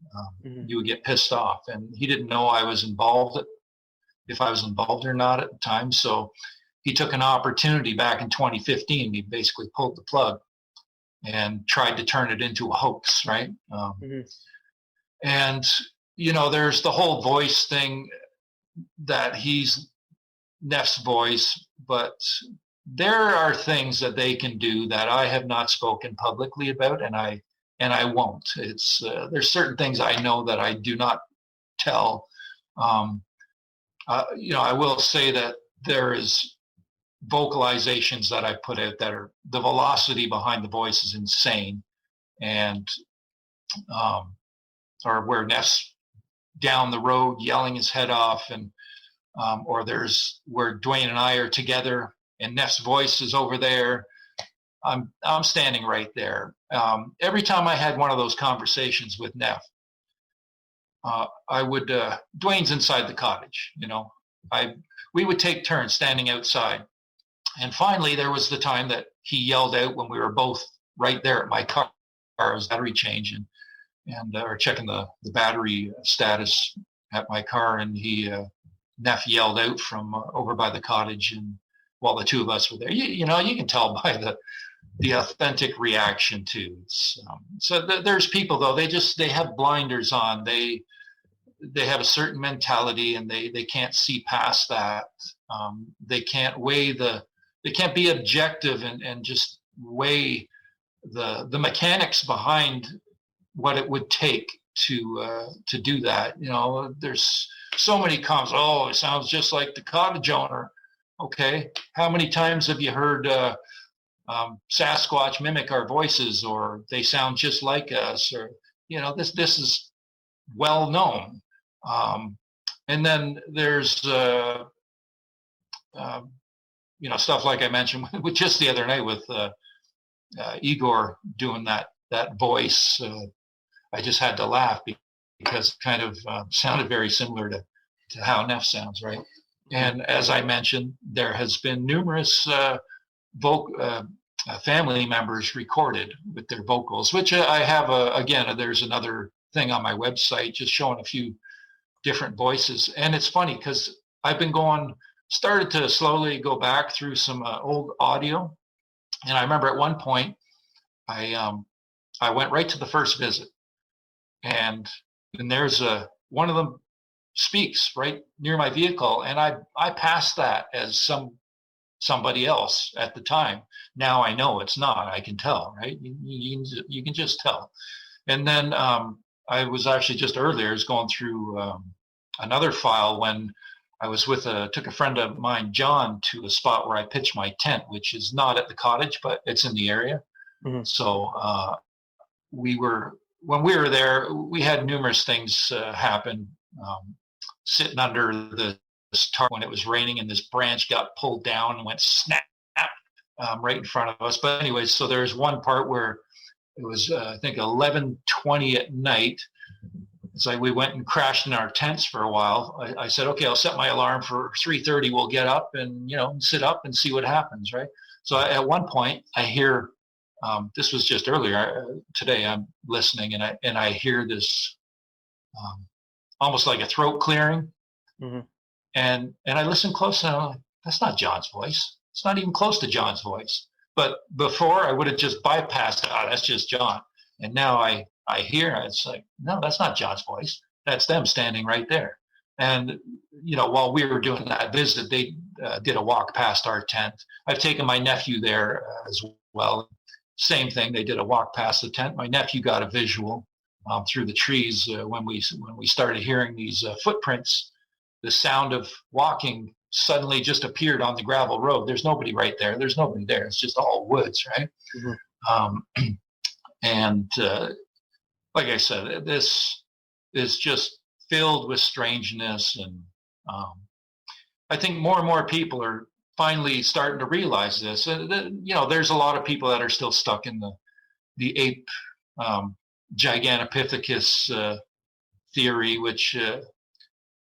you would get pissed off. And he didn't know I was involved, if I was involved or not at the time. So he took an opportunity back in 2015. He basically pulled the plug and tried to turn it into a hoax, right? And, there's the whole voice thing, that he's Neff's voice, but there are things that they can do that I have not spoken publicly about, and I won't. It's there's certain things I know that I do not tell. I will say that there is vocalizations that I put out that are, the velocity behind the voice is insane, and or where Neff's down the road yelling his head off, and or there's where Dwayne and I are together and Neff's voice is over there. I'm standing right there. Every time I had one of those conversations with Neff, I would Dwayne's inside the cottage. We would take turns standing outside, and finally there was the time that he yelled out when we were both right there at my car. It was battery change, and or checking the battery status at my car, and Neff yelled out from over by the cottage, and while the two of us were there, you can tell by the authentic reaction too. So there's people, though, they have blinders on. They have a certain mentality, and they can't see past that. They can't be objective and just weigh the mechanics behind what it would take to do that. There's so many comments. Oh, it sounds just like the cottage owner. Okay, how many times have you heard Sasquatch mimic our voices, or they sound just like us, or this is well known. And then there's stuff like I mentioned with just the other night with Igor doing that voice. I just had to laugh because it kind of sounded very similar to how Neff sounds, right? And as I mentioned, there has been numerous family members recorded with their vocals, which I have, again, there's another thing on my website just showing a few different voices. And it's funny because I've been started to slowly go back through some old audio. And I remember at one point, I went right to the first visit. And there's one of them speaks right near my vehicle, and I passed that as somebody else at the time. Now I know it's not. I can tell, right? You can just tell. And then I was actually just earlier going through another file when I was took a friend of mine, John, to a spot where I pitched my tent, which is not at the cottage, but it's in the area. Mm-hmm. So when we were there, we had numerous things happen. Sitting under this tarp when it was raining, and this branch got pulled down and went snap right in front of us. But anyways, so there's one part where it was I think 11:20 at night, it's like we went and crashed in our tents for a while. I said, okay, I'll set my alarm for 3:30. We'll get up and, sit up and see what happens, right? So at one point I hear, this was just earlier today, I'm listening and I hear this almost like a throat clearing. Mm-hmm. And I listen close and I'm like, that's not John's voice. It's not even close to John's voice. But before I would have just bypassed it. Oh, that's just John. And now I hear it's like, no, that's not John's voice. That's them standing right there. And, while we were doing that visit, they did a walk past our tent. I've taken my nephew there as well. Same thing. They did a walk past the tent. My nephew got a visual through the trees when we started hearing these footprints. The sound of walking suddenly just appeared on the gravel road. There's nobody right there. There's nobody there. It's just all woods, right? Mm-hmm. And like I said, this is just filled with strangeness. And I think more and more people are finally starting to realize this. There's a lot of people that are still stuck in the ape Gigantopithecus theory, which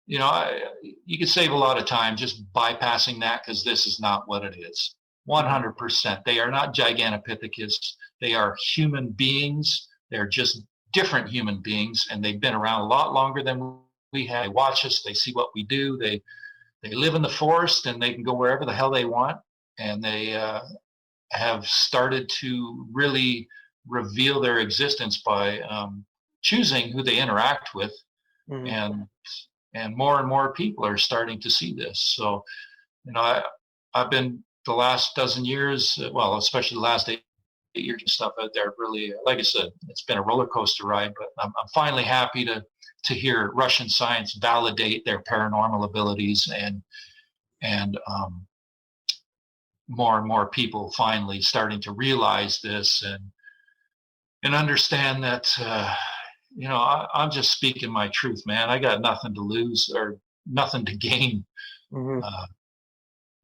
you could save a lot of time just bypassing that, because this is not what it is. 100%. They are not Gigantopithecus. They are human beings. They're just different human beings, and they've been around a lot longer than we have. They watch us. They see what we do. They live in the forest, and they can go wherever the hell they want. And they have started to really reveal their existence by choosing who they interact with. Mm-hmm. And more people are starting to see this. So, I've been the last dozen years, well, especially the last 8 years and stuff out there, really, like I said, it's been a roller coaster ride, but I'm finally happy to hear Russian science validate their paranormal abilities, and more and more people finally starting to realize this and understand that, I'm just speaking my truth, man. I got nothing to lose or nothing to gain. Mm-hmm.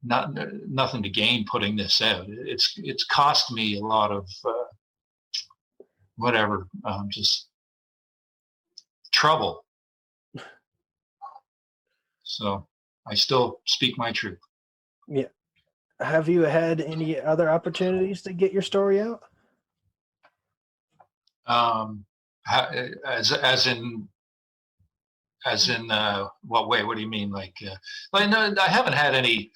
Nothing to gain putting this out. It's cost me a lot of just trouble. So I still speak my truth. Yeah. Have you had any other opportunities to get your story out? As in what way? What do you mean? Like no, I haven't had any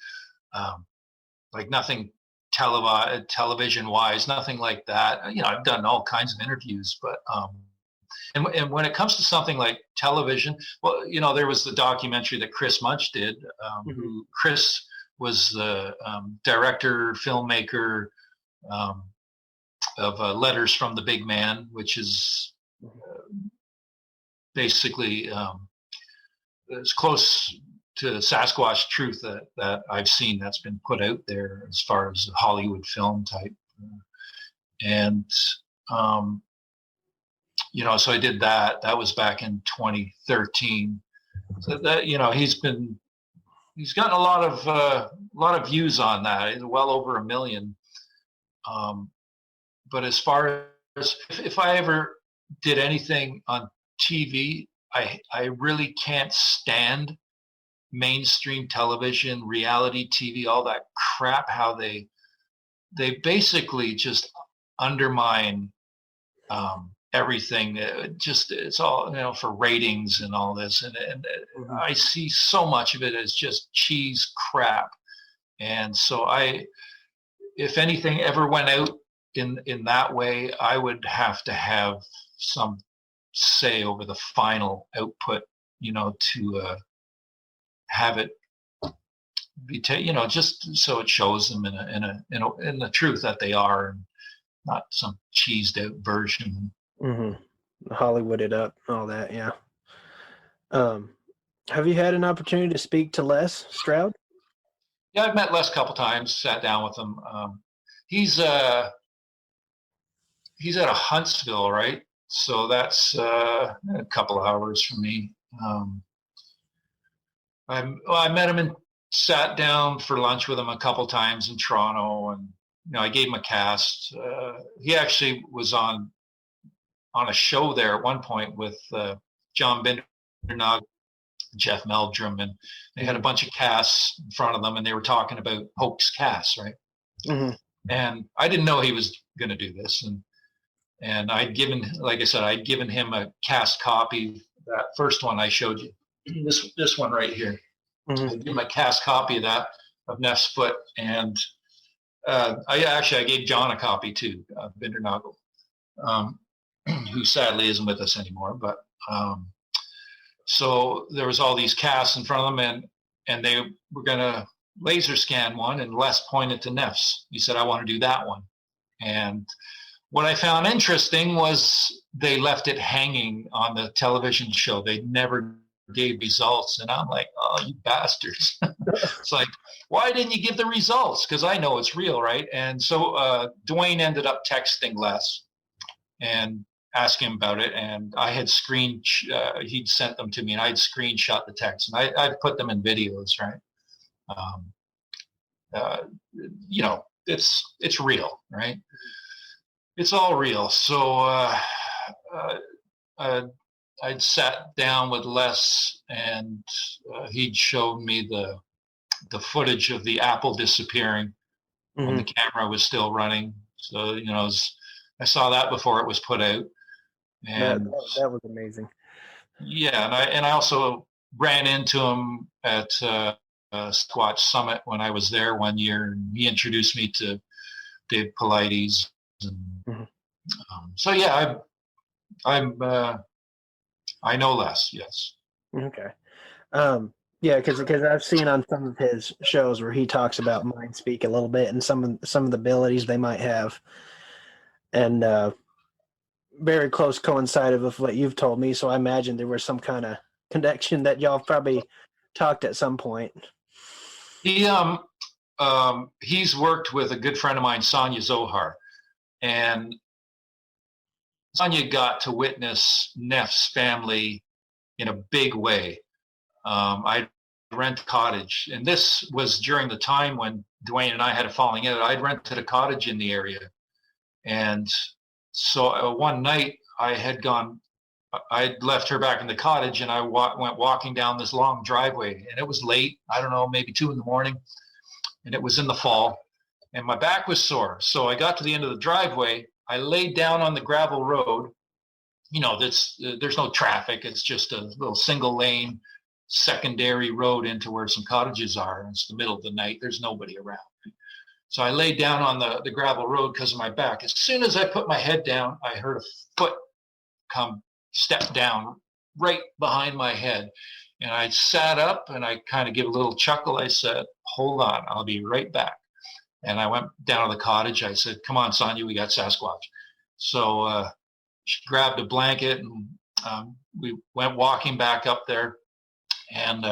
like nothing television wise, nothing like that. I've done all kinds of interviews, but and when it comes to something like television, well, there was the documentary that Chris Munch did. Mm-hmm. Chris was the director, filmmaker of Letters from the Big Man, which is basically as close to Sasquatch truth that I've seen that's been put out there as far as Hollywood film type. And, so I did that. That was back in 2013. So that, he's gotten a lot of views on that, well over 1 million. But as far as if I ever did anything on TV, I really can't stand mainstream television, reality TV, all that crap, how they basically just undermine everything. It's all, for ratings and all this. And mm-hmm. I see so much of it as just cheese crap. And so if anything ever went out in that way, I would have to have some say over the final output, to have it be, just so it shows them in the truth that they are, and not some cheesed out version. Mm-hmm. Hollywooded up, all that, yeah. Have you had an opportunity to speak to Les Stroud? Yeah, I've met Les a couple times, sat down with him. He's at a Huntsville, right? So that's a couple hours from me. I met him and sat down for lunch with him a couple times in Toronto, and I gave him a cast. He actually was on a show there at one point with John Bindernog, Jeff Meldrum, and they had a bunch of casts in front of them, and they were talking about hoax casts, right? Mm-hmm. And I didn't know he was going to do this, and I'd given, like I said, I'd given him a cast copy. That first one I showed you, this one right here. Mm-hmm. I gave him a cast copy of that, of Neff's foot, and I gave John a copy too, Bindernagel, who sadly isn't with us anymore. But so there was all these casts in front of them, and they were going to laser scan one, and Les pointed to Neff's. He said, "I want to do that one." And what I found interesting was they left it hanging on the television show. They never gave results, and I'm like, "Oh, you bastards!" It's like, why didn't you give the results? Because I know it's real, right? And so Dwayne ended up texting Les and asking him about it, and I had he'd sent them to me, and I'd screenshot the text, and I'd put them in videos, right? You know, it's real, right? It's all real. So I'd sat down with Les, and he'd showed me the footage of the apple disappearing when the camera was still running. So, you know, I saw that before it was put out. And that was amazing. Yeah, and I also ran into him at Squatch Summit when I was there one year, and he introduced me to Dave Paulides. And, so yeah, I know Les. Yes. Okay. Yeah, because I've seen on some of his shows where he talks about mind speak a little bit and some of the abilities they might have, and very close coincided with what you've told me. So I imagine there was some kind of connection that y'all probably talked at some point. He's worked with a good friend of mine, Sonia Zohar, and Sonia got to witness Neff's family in a big way. I'd rent a cottage, and this was during the time when Dwayne and I had a falling out. I'd rented a cottage in the area, and so one night I'd left her back in the cottage, and I went walking down this long driveway, and it was late. I don't know, maybe 2 a.m, and it was in the fall, and my back was sore. So I got to the end of the driveway. I laid down on the gravel road. You know, there's no traffic. It's just a little single lane secondary road into where some cottages are. And it's the middle of the night. There's nobody around. So I laid down on the gravel road because of my back. As soon as I put my head down, I heard a foot step down right behind my head. And I sat up, and I kind of gave a little chuckle. I said, "Hold on, I'll be right back." And I went down to the cottage. I said, "Come on, Sonia, we got Sasquatch." So she grabbed a blanket, and we went walking back up there, and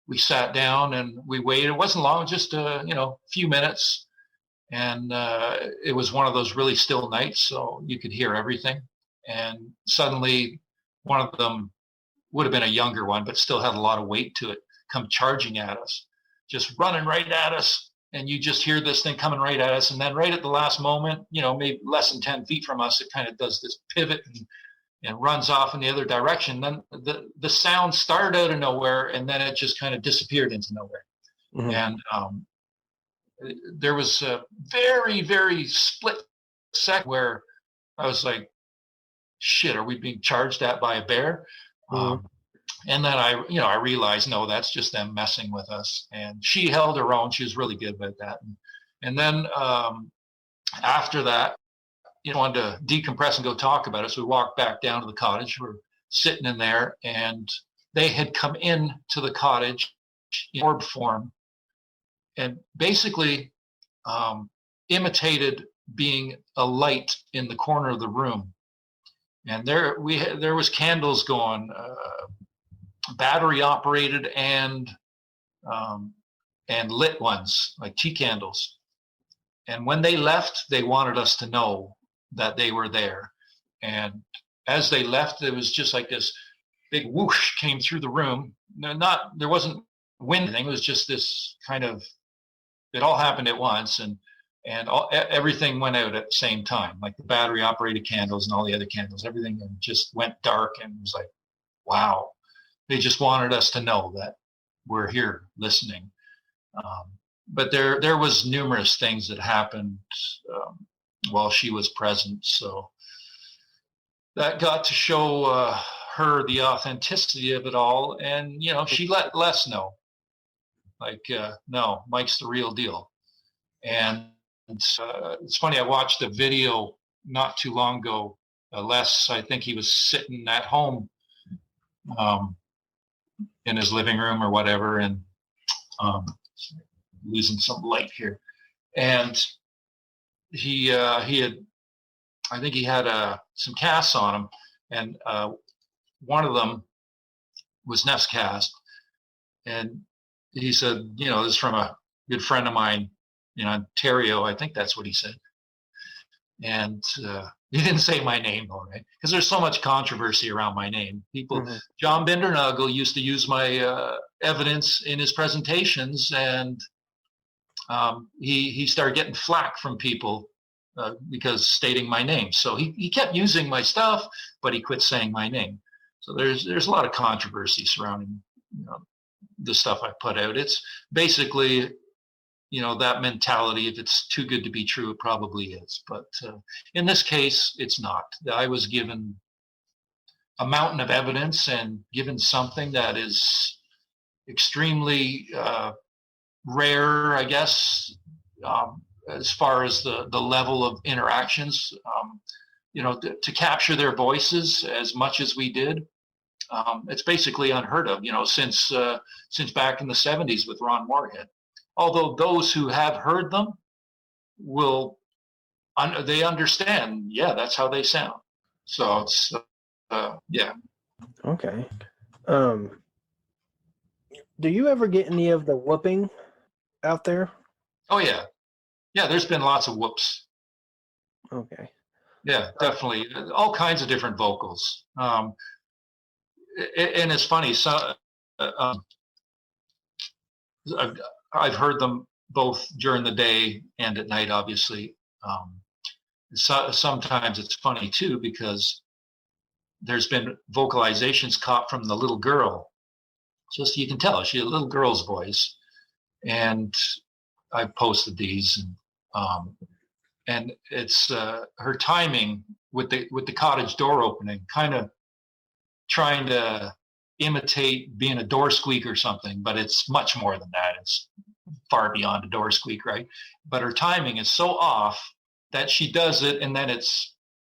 we sat down and we waited. It wasn't long, just a few minutes. And it was one of those really still nights, so you could hear everything. And suddenly one of them, would have been a younger one, but still had a lot of weight to it, come charging at us, just running right at us. And you just hear this thing coming right at us. And then right at the last moment, maybe less than 10 feet from us, it kind of does this pivot and runs off in the other direction. Then the sound started out of nowhere, and then it just kind of disappeared into nowhere. Mm-hmm. And there was a very, very split second where I was like, shit, are we being charged at by a bear? Mm-hmm. And then I realized, no, that's just them messing with us. And she held her own. She was really good with that. And then after that, wanted to decompress and go talk about it. So we walked back down to the cottage. We're sitting in there, and they had come in to the cottage in orb form and basically imitated being a light in the corner of the room. And there was candles going, battery operated and lit ones, like tea candles. And when they left, they wanted us to know that they were there. And as they left, it was just like this big whoosh came through the room. There wasn't wind thing. It was just this kind of, it all happened at once, and everything went out at the same time, like the battery operated candles and all the other candles, everything just went dark, and it was like wow, they just wanted us to know that we're here listening. But there was numerous things that happened while she was present. So that got to show her the authenticity of it all. And, she let Les know, like, no, Mike's the real deal. And it's funny, I watched a video not too long ago. Les, I think he was sitting at home in his living room or whatever, and losing some light here. And he had, I think he had some casts on him, and one of them was Neff's cast. And he said, this is from a good friend of mine in Ontario. I think that's what he said. And he didn't say my name, though, right? Because there's so much controversy around my name. People, John Bindernagel used to use my evidence in his presentations, and he started getting flack from people because stating my name. So he kept using my stuff, but he quit saying my name. So there's a lot of controversy surrounding the stuff I put out. It's basically that mentality. If it's too good to be true, it probably is. But in this case, it's not. I was given a mountain of evidence and given something that is extremely rare, I guess, as far as the level of interactions, to capture their voices as much as we did. It's basically unheard of, since back in the 70s with Ron Moorhead. Although those who have heard them they understand, yeah, that's how they sound. So it's, yeah. Okay. Do you ever get any of the whooping out there? Oh, yeah. Yeah, there's been lots of whoops. Okay. Yeah, definitely. All kinds of different vocals. And it's funny. So I've heard them both during the day and at night, obviously. Sometimes it's funny, too, because there's been vocalizations caught from the little girl. Just you can tell she had a little girl's voice. And I posted these. And it's her timing with the cottage door opening, kind of trying to imitate being a door squeak or something, but it's much more than that. It's far beyond a door squeak, right? But her timing is so off that she does it, and then it's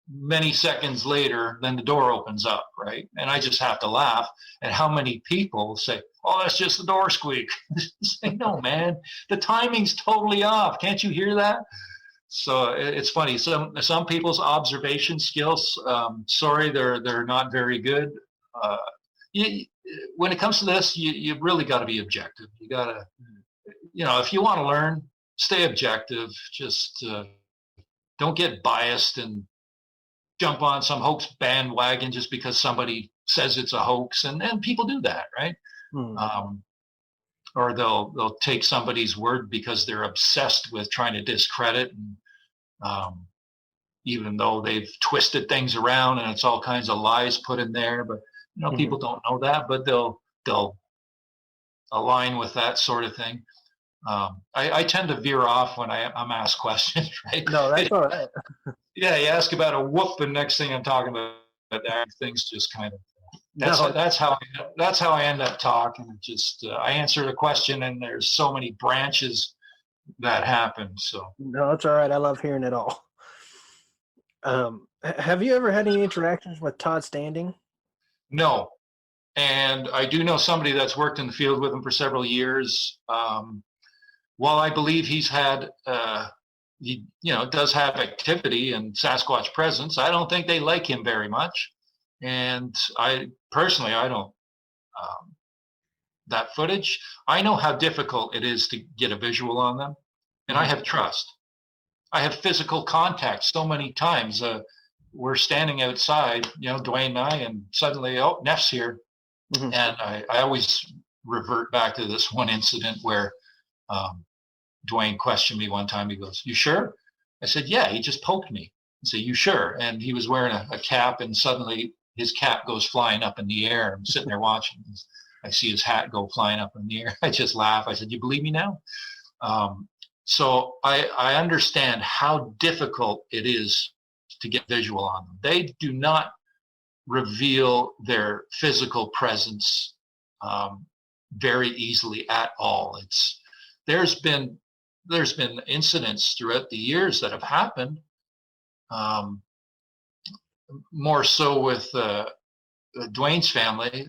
many seconds later, then the door opens up, right? And I just have to laugh at how many people say, "Oh, that's just the door squeak." Say, no, man, the timing's totally off. Can't you hear that? So it's funny. Some people's observation skills, sorry, they're not very good. When it comes to this, you really got to be objective. You got to, if you want to learn, stay objective. Just don't get biased and jump on some hoax bandwagon just because somebody says it's a hoax, and people do that, right? Or they'll take somebody's word because they're obsessed with trying to discredit, and even though they've twisted things around and it's all kinds of lies put in there, but people don't know that, but they'll align with that sort of thing. I tend to veer off when I'm asked questions, right? No, that's all right. Yeah, you ask about a whoop, and next thing I'm talking about that, things just kind of. That's how I end up talking. Just I answer the question, and there's so many branches that happen. So no, it's all right. I love hearing it all. Have you ever had any interactions with Todd Standing? No, and I do know somebody that's worked in the field with him for several years. While I believe he's had, he does have activity and Sasquatch presence, I don't think they like him very much. And I personally, I don't. That footage, I know how difficult it is to get a visual on them, and I have trust. I have physical contact so many times. We're standing outside, Dwayne and I, and suddenly, oh, Neff's here. And I always revert back to this one incident where Dwayne questioned me one time. He goes, "You sure?" I said, "Yeah, he just poked me." I said, "You sure?" And he was wearing a cap, and suddenly his cap goes flying up in the air. I'm sitting there watching. I see his hat go flying up in the air. I just laugh. I said, "You believe me now?" So I understand how difficult it is to get visual on them. They do not reveal their physical presence very easily at all. There's been incidents throughout the years that have happened, more so with Dwayne's family,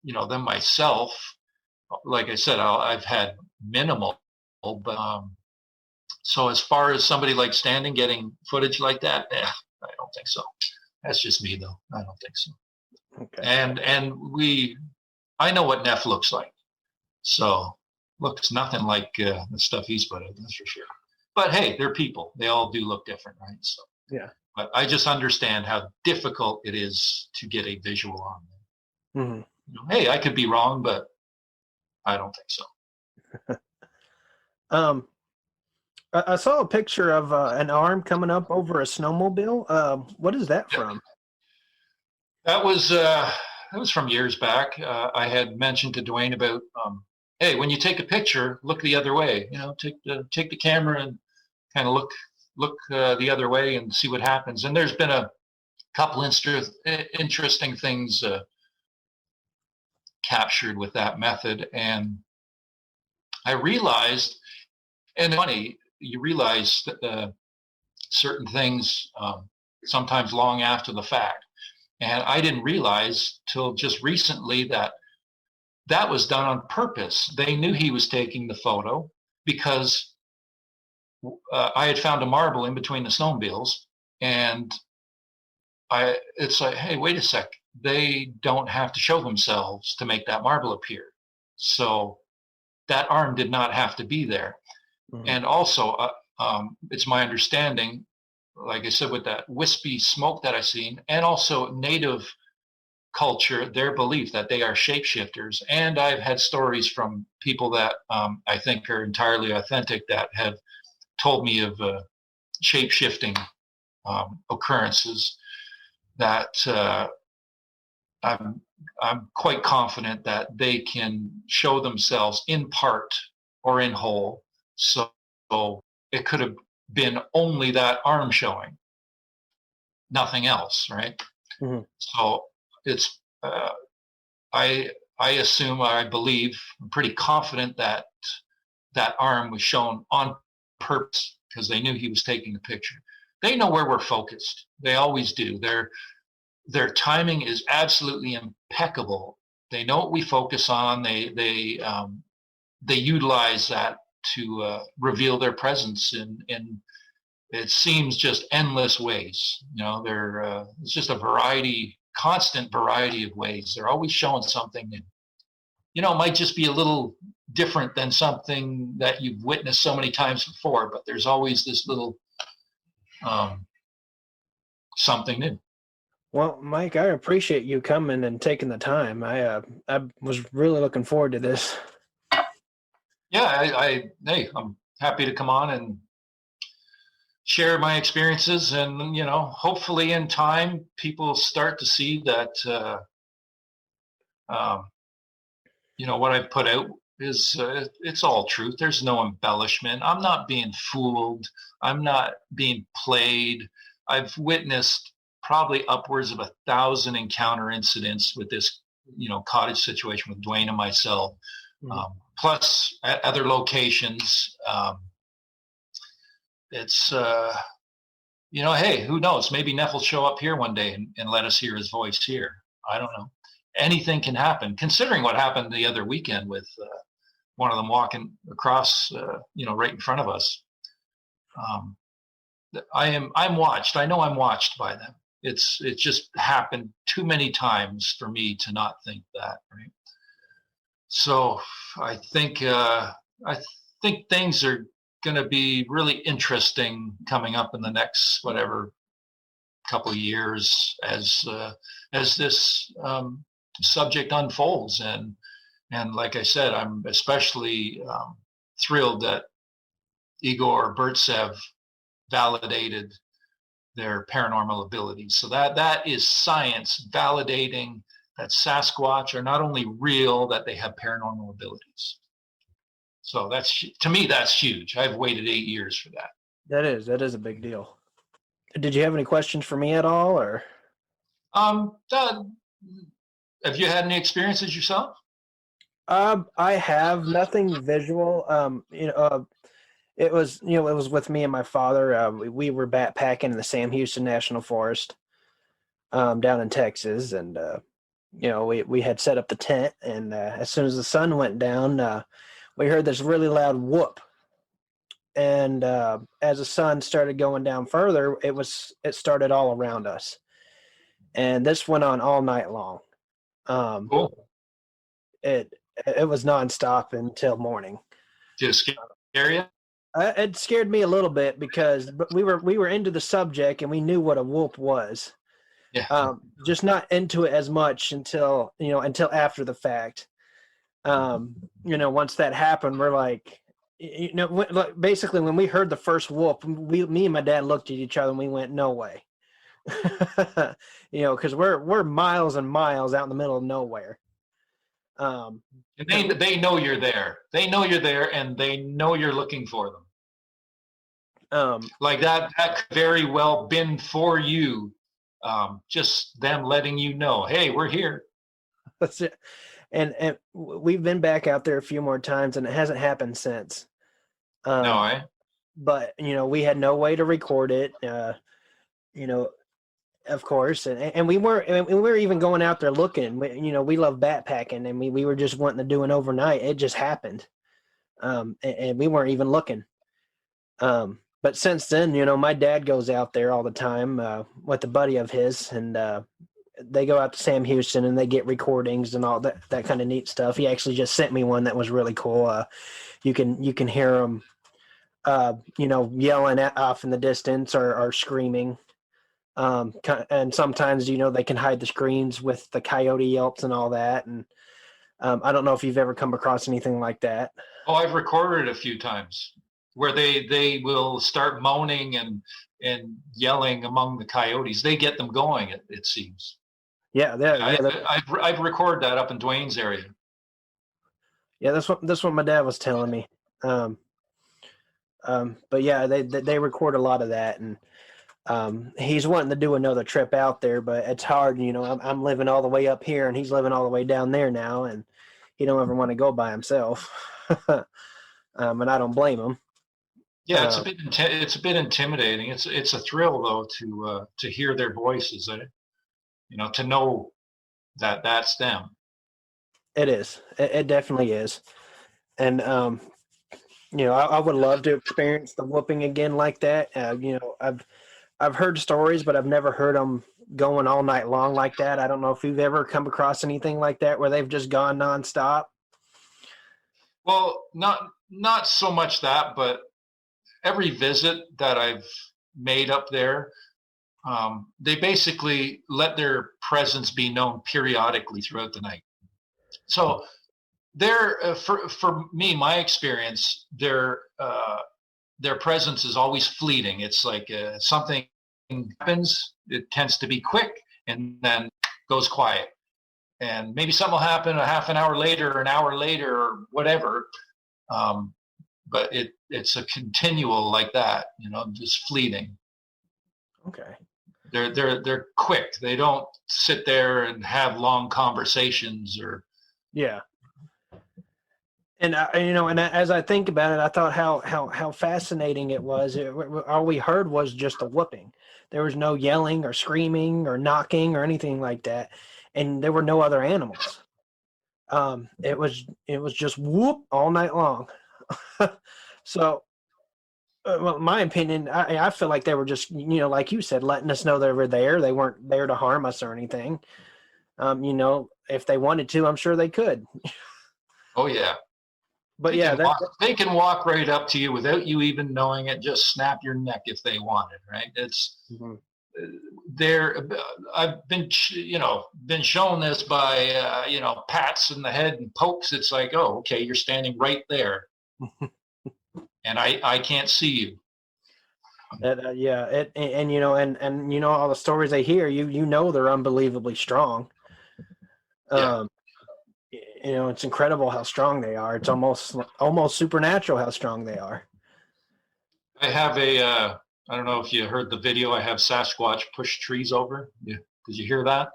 than myself. Like I said, I've had minimal, but so as far as somebody like Standing getting footage like that, I don't think so. That's just me, though. I don't think so. Okay. And I know what Neff looks like, so looks nothing like the stuff he's put out. That's for sure. But hey, they're people. They all do look different, right? So Yeah. But I just understand how difficult it is to get a visual on them. Mm-hmm. Hey, I could be wrong, but I don't think so. I saw a picture of an arm coming up over a snowmobile. What is that from? That was from years back. I had mentioned to Dwayne about, hey, when you take a picture, look the other way. Take the camera and kind of look the other way and see what happens. And there's been a couple interesting things captured with that method. And I realized, and funny, you realize that certain things sometimes long after the fact. And I didn't realize till just recently that was done on purpose. They knew he was taking the photo because I had found a marble in between the snowmobiles, and it's like, hey, wait a sec. They don't have to show themselves to make that marble appear. So that arm did not have to be there. Mm-hmm. And also, it's my understanding, like I said, with that wispy smoke that I've seen, and also native culture, their belief that they are shapeshifters. And I've had stories from people that I think are entirely authentic that have told me of shape-shifting occurrences that I'm quite confident that they can show themselves in part or in whole. So it could have been only that arm showing, nothing else, right? Mm-hmm. So it's I assume, I believe, I'm pretty confident that that arm was shown on purpose because they knew he was taking the picture. They know where we're focused. They always do. Their timing is absolutely impeccable. They know what we focus on. They utilize that to reveal their presence in it seems just endless ways. It's just a constant variety of ways. They're always showing something, and it might just be a little different than something that you've witnessed so many times before, but there's always this little something new. Well, Mike, I appreciate you coming and taking the time. I was really looking forward to this. Yeah, I'm happy to come on and share my experiences, and hopefully in time people start to see that what I've put out is it's all truth. There's no embellishment. I'm not being fooled. I'm not being played. I've witnessed probably upwards of 1,000 encounter incidents with this cottage situation with Dwayne and myself, plus at other locations. It's hey, who knows? Maybe Neff will show up here one day and let us hear his voice here. I don't know. Anything can happen, considering what happened the other weekend with one of them walking across, right in front of us. I'm watched. I know I'm watched by them. It's just happened too many times for me to not think that, right? So I think things are going to be really interesting coming up in the next couple of years as this subject unfolds, and like I said, I'm especially thrilled that Igor Burtsev validated their paranormal abilities. So that is science validating that Sasquatch are not only real, that they have paranormal abilities. So that's, to me, that's huge. I've waited 8 years for that. That is a big deal. Did you have any questions for me at all, or? Have you had any experiences yourself? I have nothing visual. It was it was with me and my father. We were backpacking in the Sam Houston National Forest, down in Texas, and we had set up the tent, and as soon as the sun went down, we heard this really loud whoop. And as the sun started going down further, it started all around us, and this went on all night long. Cool. It was nonstop until morning. Did it scare you? It scared me a little bit because we were into the subject and we knew what a whoop was. Yeah. Just not into it as much until after the fact. Once that happened, we're like, basically when we heard the first whoop, me and my dad looked at each other and we went, "No way," because we're miles and miles out in the middle of nowhere. And they know you're there. They know you're there, and they know you're looking for them. Like that could very well been for you. Just them letting you know, hey, we're here. That's it. And we've been back out there a few more times, and it hasn't happened since. No, But we had no way to record it. Of course, and we were even going out there looking. We love backpacking, and we were just wanting to do an overnight. It just happened, and we weren't even looking. But since then, my dad goes out there all the time with a buddy of his, and they go out to Sam Houston and they get recordings and all that kind of neat stuff. He actually just sent me one that was really cool. You can hear them, yelling off in the distance or screaming. And sometimes, they can hide the screams with the coyote yelps and all that. And I don't know if you've ever come across anything like that. Oh, I've recorded it a few times where they will start moaning and yelling among the coyotes. They get them going, it seems. Yeah, I've recorded that up in Dwayne's area. Yeah, that's what my dad was telling me. But yeah, they record a lot of that, and he's wanting to do another trip out there, but it's hard. I'm living all the way up here, and he's living all the way down there now, and he don't ever want to go by himself. And I don't blame him. Yeah, it's a bit intimidating. It's a thrill though to hear their voices. To know that that's them. It is. It definitely is. And I would love to experience the whooping again like that. I've heard stories, but I've never heard them going all night long like that. I don't know if you've ever come across anything like that where they've just gone nonstop. Well, not so much that, but every visit that I've made up there, they basically let their presence be known periodically throughout the night. So they're for me, my experience, their presence is always fleeting. It's like something happens, it tends to be quick and then goes quiet. And maybe something will happen a half an hour later, or an hour later, or whatever. But it's a continual like that, just fleeting. Okay. They're quick. They don't sit there and have long conversations or. Yeah. And and as I think about it, I thought how fascinating it was. All we heard was just a whooping. There was no yelling or screaming or knocking or anything like that, and there were no other animals. It was just whoop all night long. So, well, in my opinion, I feel like they were just like you said, letting us know they were there. They weren't there to harm us or anything. If they wanted to, I'm sure they could. Oh yeah. But they can walk right up to you without you even knowing it. Just snap your neck if they wanted, right? It's I've been been shown this by pats in the head and pokes. It's like, oh, okay, you're standing right there, and I can't see you. Yeah, and you know, and you know, all the stories they hear, you know, they're unbelievably strong. Yeah. Um, you know, it's incredible how strong they are. It's almost supernatural how strong they are. I have I don't know if you heard the video. I have Sasquatch push trees over. Yeah. Did you hear that?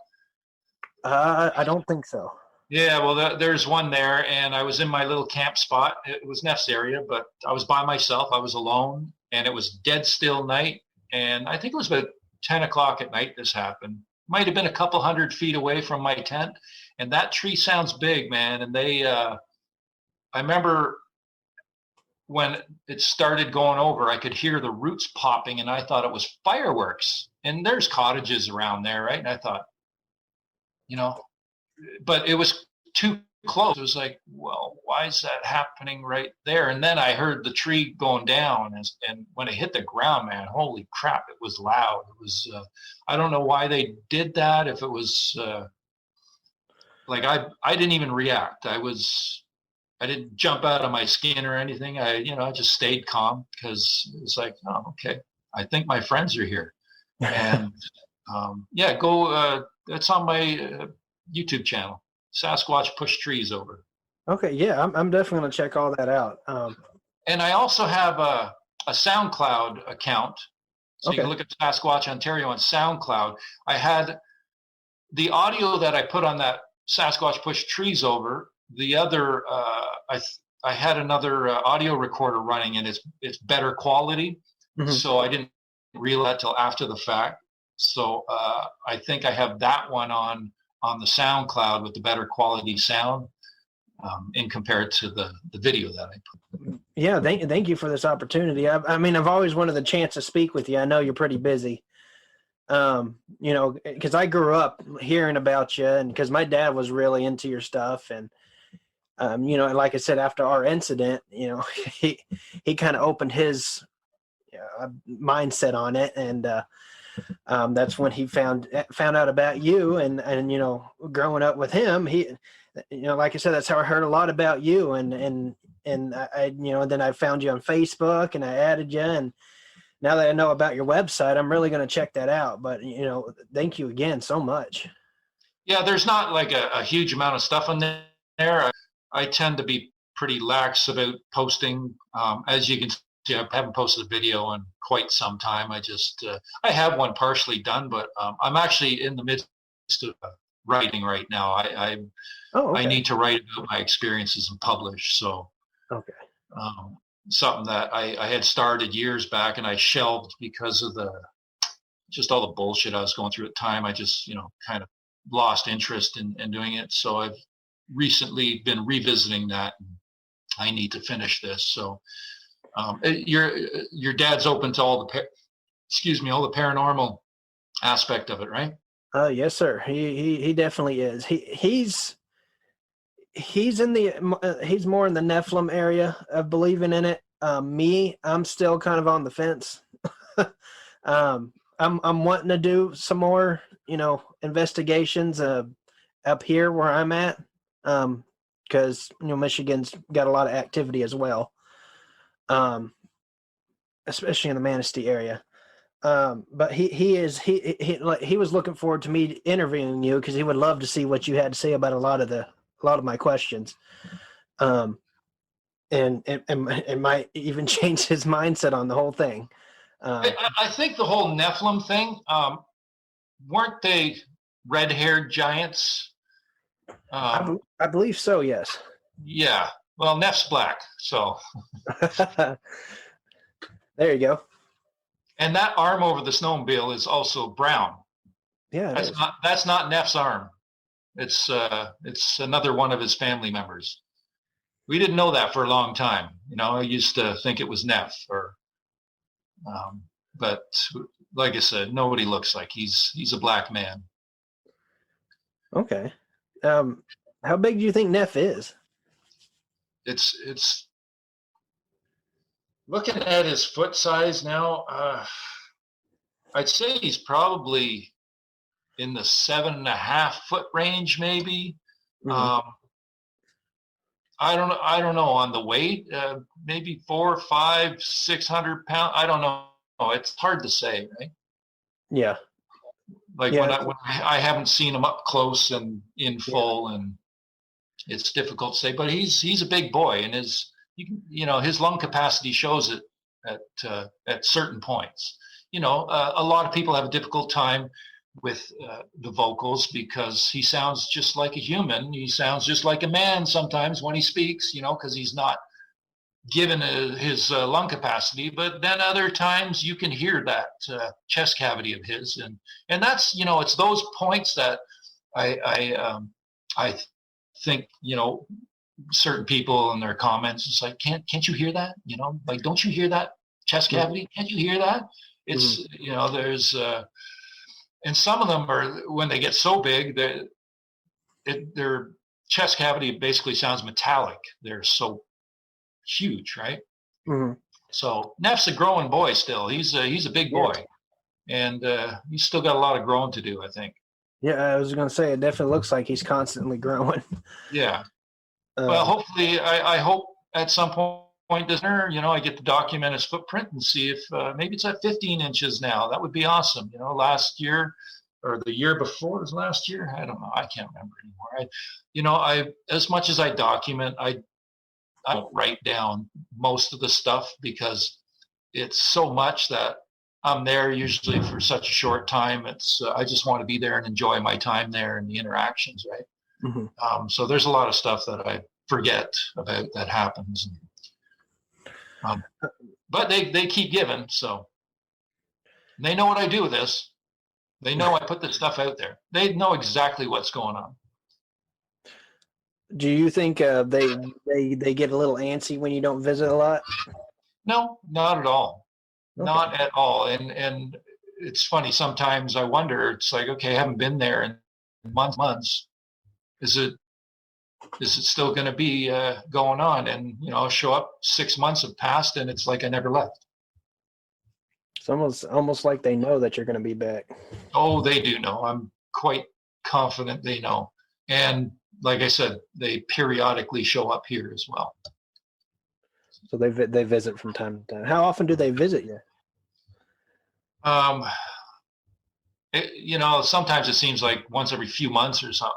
I don't think so. Yeah, well, there's one there, and I was in my little camp spot. It was Neff's area, but I was by myself. I was alone, and it was dead still night. And I think it was about 10 o'clock at night this happened. Might have been a couple 100 feet away from my tent. And that tree sounds big, man. And I remember when it started going over, I could hear the roots popping, and I thought it was fireworks. And there's cottages around there, right? And I thought, you know, but it was too close. It was like, well, why is that happening right there? And then I heard the tree going down, and when it hit the ground, man, holy crap, it was loud. It was, I don't know why they did that. If it was like I didn't even react. I didn't jump out of my skin or anything. I just stayed calm because it's like, oh, okay, I think my friends are here, and yeah, go. That's on my YouTube channel. Sasquatch push trees over. Okay, yeah, I'm definitely gonna check all that out. And I also have a SoundCloud account, so you Okay. can look at Sasquatch Ontario on SoundCloud. I had the audio that I put on that Sasquatch push trees over. The other, I had another audio recorder running, and it's better quality. Mhm. So I didn't realize that till after the fact. So I think I have that one on the SoundCloud with the better quality sound in compared to the video that I put. Yeah, thank you for this opportunity. I mean, I've always wanted the chance to speak with you. I know you're pretty busy. You know, because I grew up hearing about you, and because my dad was really into your stuff, and you know, like I said, after our incident, you know, he kind of opened his mindset on it, and that's when he found out about you, and you know, growing up with him, you know, like I said, that's how I heard a lot about you, and I you know, then I found you on Facebook, and I added you, and now that I know about your website, I'm really going to check that out. But you know, thank you again so much. Yeah, there's not like a huge amount of stuff on there. I tend to be pretty lax about posting. As you can see, I haven't posted a video in quite some time. I have one partially done, but I'm actually in the midst of writing right now. Oh, I okay. need to write about my experiences and publish. So Okay. um, something that I had started years back and I shelved because of just all the bullshit I was going through at the time. I just, kind of lost interest in doing it. So I've recently been revisiting that. And I need to finish this. So your dad's open to all all the paranormal aspect of it, right? Yes, sir. He definitely is. He's in the he's more in the Nephilim area of believing in it. Me, I'm still kind of on the fence. I'm wanting to do some more, you know, investigations up here where I'm at, because you know, Michigan's got a lot of activity as well, um, especially in the Manistee area. But he was looking forward to me interviewing you because he would love to see what you had to say about a lot of my questions. Um, and it might even change his mindset on the whole thing. I think the whole Nephilim thing, weren't they red-haired giants? I believe so. Yes. Yeah. Well, Neph's black, so. There you go. And that arm over the snowmobile is also brown. Yeah, That's not Neph's arm. It's another one of his family members. We didn't know that for a long time. I used to think it was Neph, but like I said, nobody looks like he's a black man. Okay. How big do you think Neff is? It's looking at his foot size now. I'd say he's probably in the 7.5 foot range, maybe. Mm-hmm. I don't know on the weight. Maybe 4, 5, 600 pounds. I don't know it's hard to say, right? Yeah. Like Yeah. when I haven't seen him up close and in Yeah. full, and it's difficult to say. But he's a big boy, and his lung capacity shows it at certain points. A lot of people have a difficult time with the vocals because he sounds just like a human. He sounds just like a man sometimes when he speaks, because he's not given his lung capacity. But then other times you can hear that chest cavity of his, and that's it's those points that I think certain people in their comments, it's like, can't you hear that? Like, don't you hear that chest cavity? Can't you hear that? It's there's and some of them are, when they get so big, their chest cavity basically sounds metallic. They're so huge, right? Mm-hmm. So Neff's a growing boy still. He's a big boy, and he's still got a lot of growing to do, I think. Yeah, I was going to say, it definitely looks like he's constantly growing. Yeah. Well, hopefully, I hope at some point this year, I get to document his footprint and see if maybe it's at 15 inches now. That would be awesome. Last year or the year before, was last year? I don't know. I can't remember anymore. I as much as I document, I don't write down most of the stuff because it's so much that I'm there usually for such a short time. It's I just want to be there and enjoy my time there and the interactions, right? Mm-hmm. So there's a lot of stuff that I forget about that happens. But they keep giving, so they know what I do with this. They know I put this stuff out there. They know exactly what's going on. Do you think they get a little antsy when you don't visit a lot? No, not at all. Okay. Not at all. And it's funny, sometimes I wonder, it's like, okay, I haven't been there in months. Is it still going to be going on? And I'll show up, 6 months have passed, and it's like I never left. It's almost like they know that you're going to be back. Oh, they do know. I'm quite confident they know. And like I said, they periodically show up here as well. So they visit from time to time. How often do they visit you? Sometimes it seems like once every few months or something.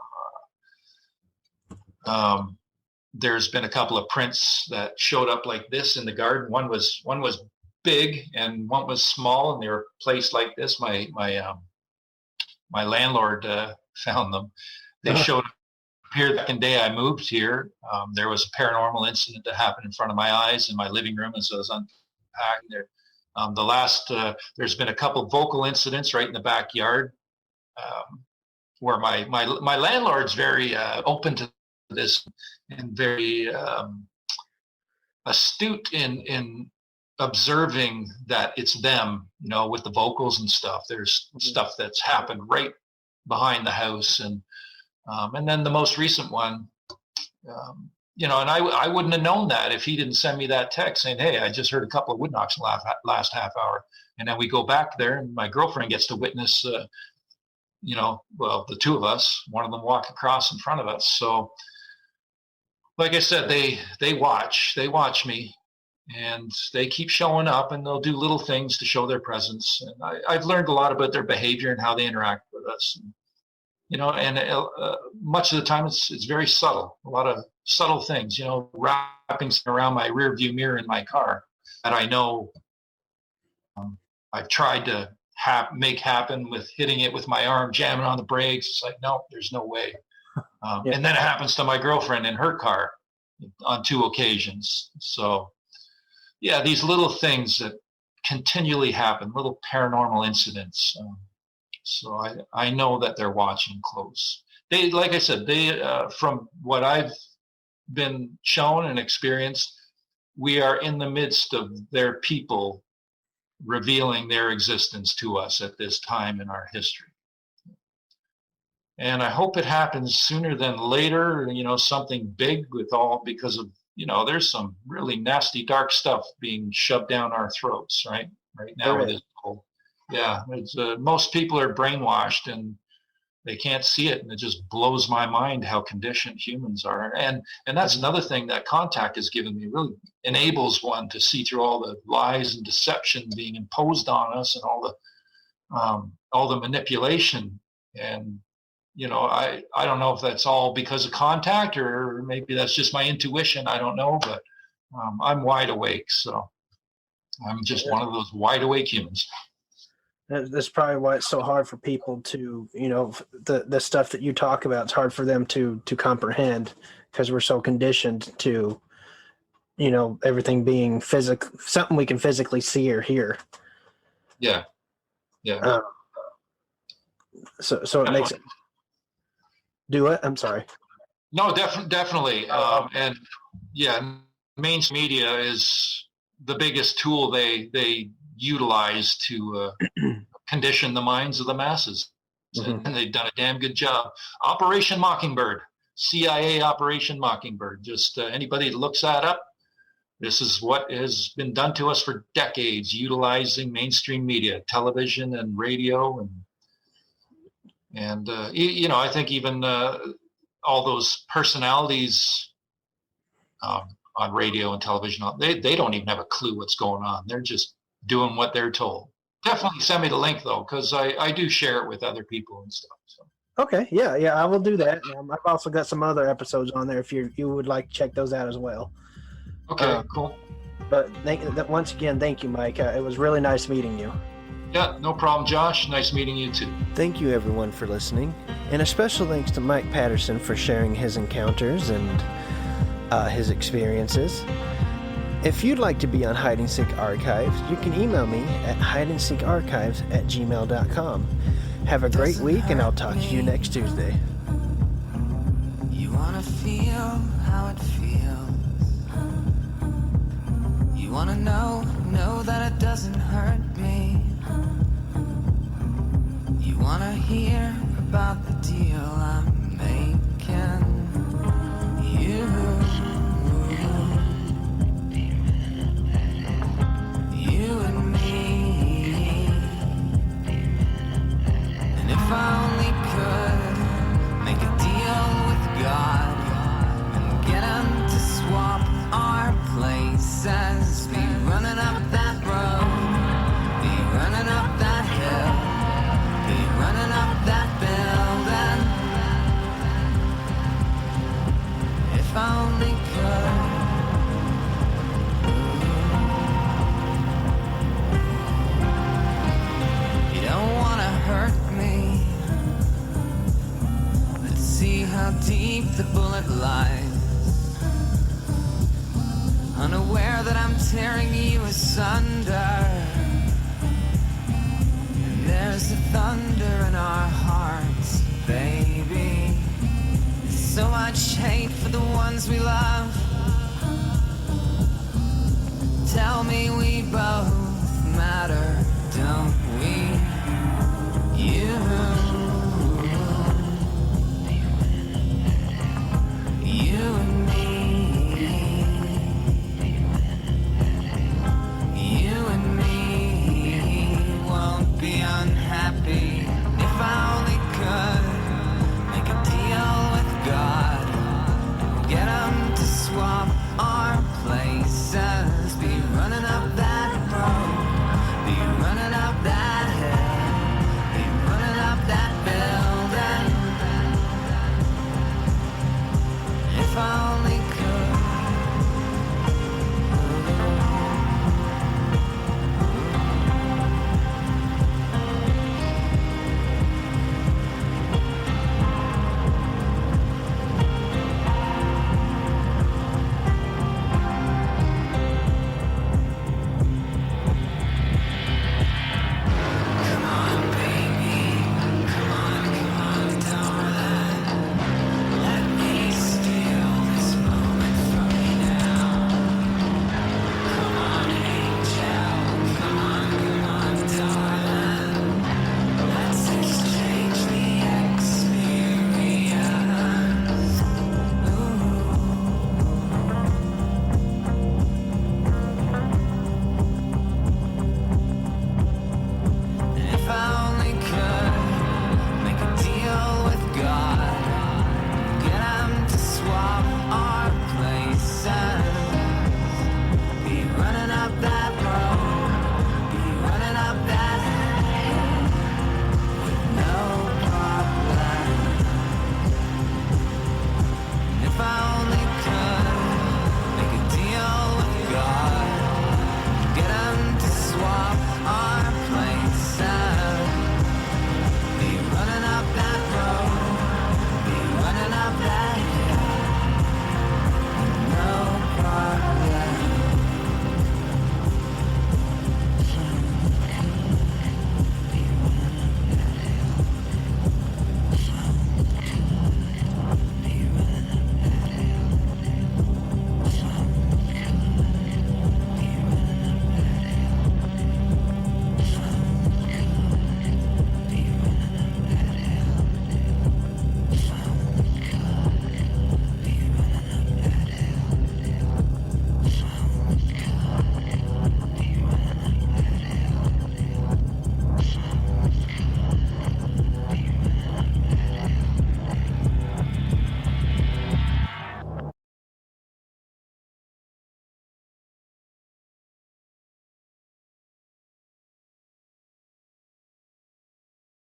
There's been a couple of prints that showed up like this in the garden. One was big and one was small, and they were placed like this. My landlord found them. They showed up here the second day I moved here. There was a paranormal incident that happened in front of my eyes in my living room as I was unpacking there. There's been a couple of vocal incidents right in the backyard, where my landlord's very open to this and very astute in observing that it's them, with the vocals and stuff. There's stuff that's happened right behind the house, and then the most recent one, and I wouldn't have known that if he didn't send me that text saying, hey, I just heard a couple of wood knocks last half hour. And then we go back there, and my girlfriend gets to witness, the two of us, one of them walk across in front of us. So, like I said, they watch me, and they keep showing up, and they'll do little things to show their presence. And I've learned a lot about their behavior and how they interact with us. Much of the time it's very subtle, a lot of subtle things, wrapping around my rear view mirror in my car that I know I've tried to make happen with hitting it with my arm, jamming on the brakes. It's like, no, there's no way. And then it happens to my girlfriend in her car on 2 occasions. So yeah, these little things that continually happen, little paranormal incidents. So I know that they're watching close. They, like I said, from what I've been shown and experienced, we are in the midst of their people revealing their existence to us at this time in our history. And I hope it happens sooner than later, something big because of, there's some really nasty, dark stuff being shoved down our throats right now with this whole. Yeah, most people are brainwashed, and they can't see it, and it just blows my mind how conditioned humans are. And that's another thing that contact has given me. It really enables one to see through all the lies and deception being imposed on us, and all the manipulation. And I don't know if that's all because of contact, or maybe that's just my intuition. I don't know, but I'm wide awake, so I'm just one of those wide awake humans. That's probably why it's so hard for people to, the stuff that you talk about. It's hard for them to comprehend, because we're so conditioned to, everything being physical, something we can physically see or hear. Yeah. So it makes it. Do it. I'm sorry. No, definitely. And yeah, mainstream media is the biggest tool they utilize to condition the minds of the masses. Mm-hmm. And they've done a damn good job. Operation Mockingbird, CIA Operation Mockingbird. Just anybody that looks that up, this is what has been done to us for decades, utilizing mainstream media, television and radio, and I think even all those personalities on radio and television, they don't even have a clue what's going on. They're just doing what they're told. Definitely send me the link, though, because I do share it with other people and stuff. So. Okay, yeah, I will do that. I've also got some other episodes on there if you would like to check those out as well. Okay, cool. But once again, thank you, Mike. It was really nice meeting you. Yeah, no problem, Josh. Nice meeting you, too. Thank you, everyone, for listening. And a special thanks to Mike Paterson for sharing his encounters and his experiences. If you'd like to be on Hide and Seek Archives, you can email me at hideandseekarchives@gmail.com. Have a great week, and I'll talk to you next Tuesday. You want to feel how it feels. You want to know that it doesn't hurt me. You want to hear about the deal I'm making. You and me. And if I only could make a deal with God and get him to swap our places, be running up that road, be running up that hill, be running up that building. If I only could. Hurt me. Let's see how deep the bullet lies. Unaware that I'm tearing you asunder. And there's the thunder in our hearts, baby. So much hate for the ones we love.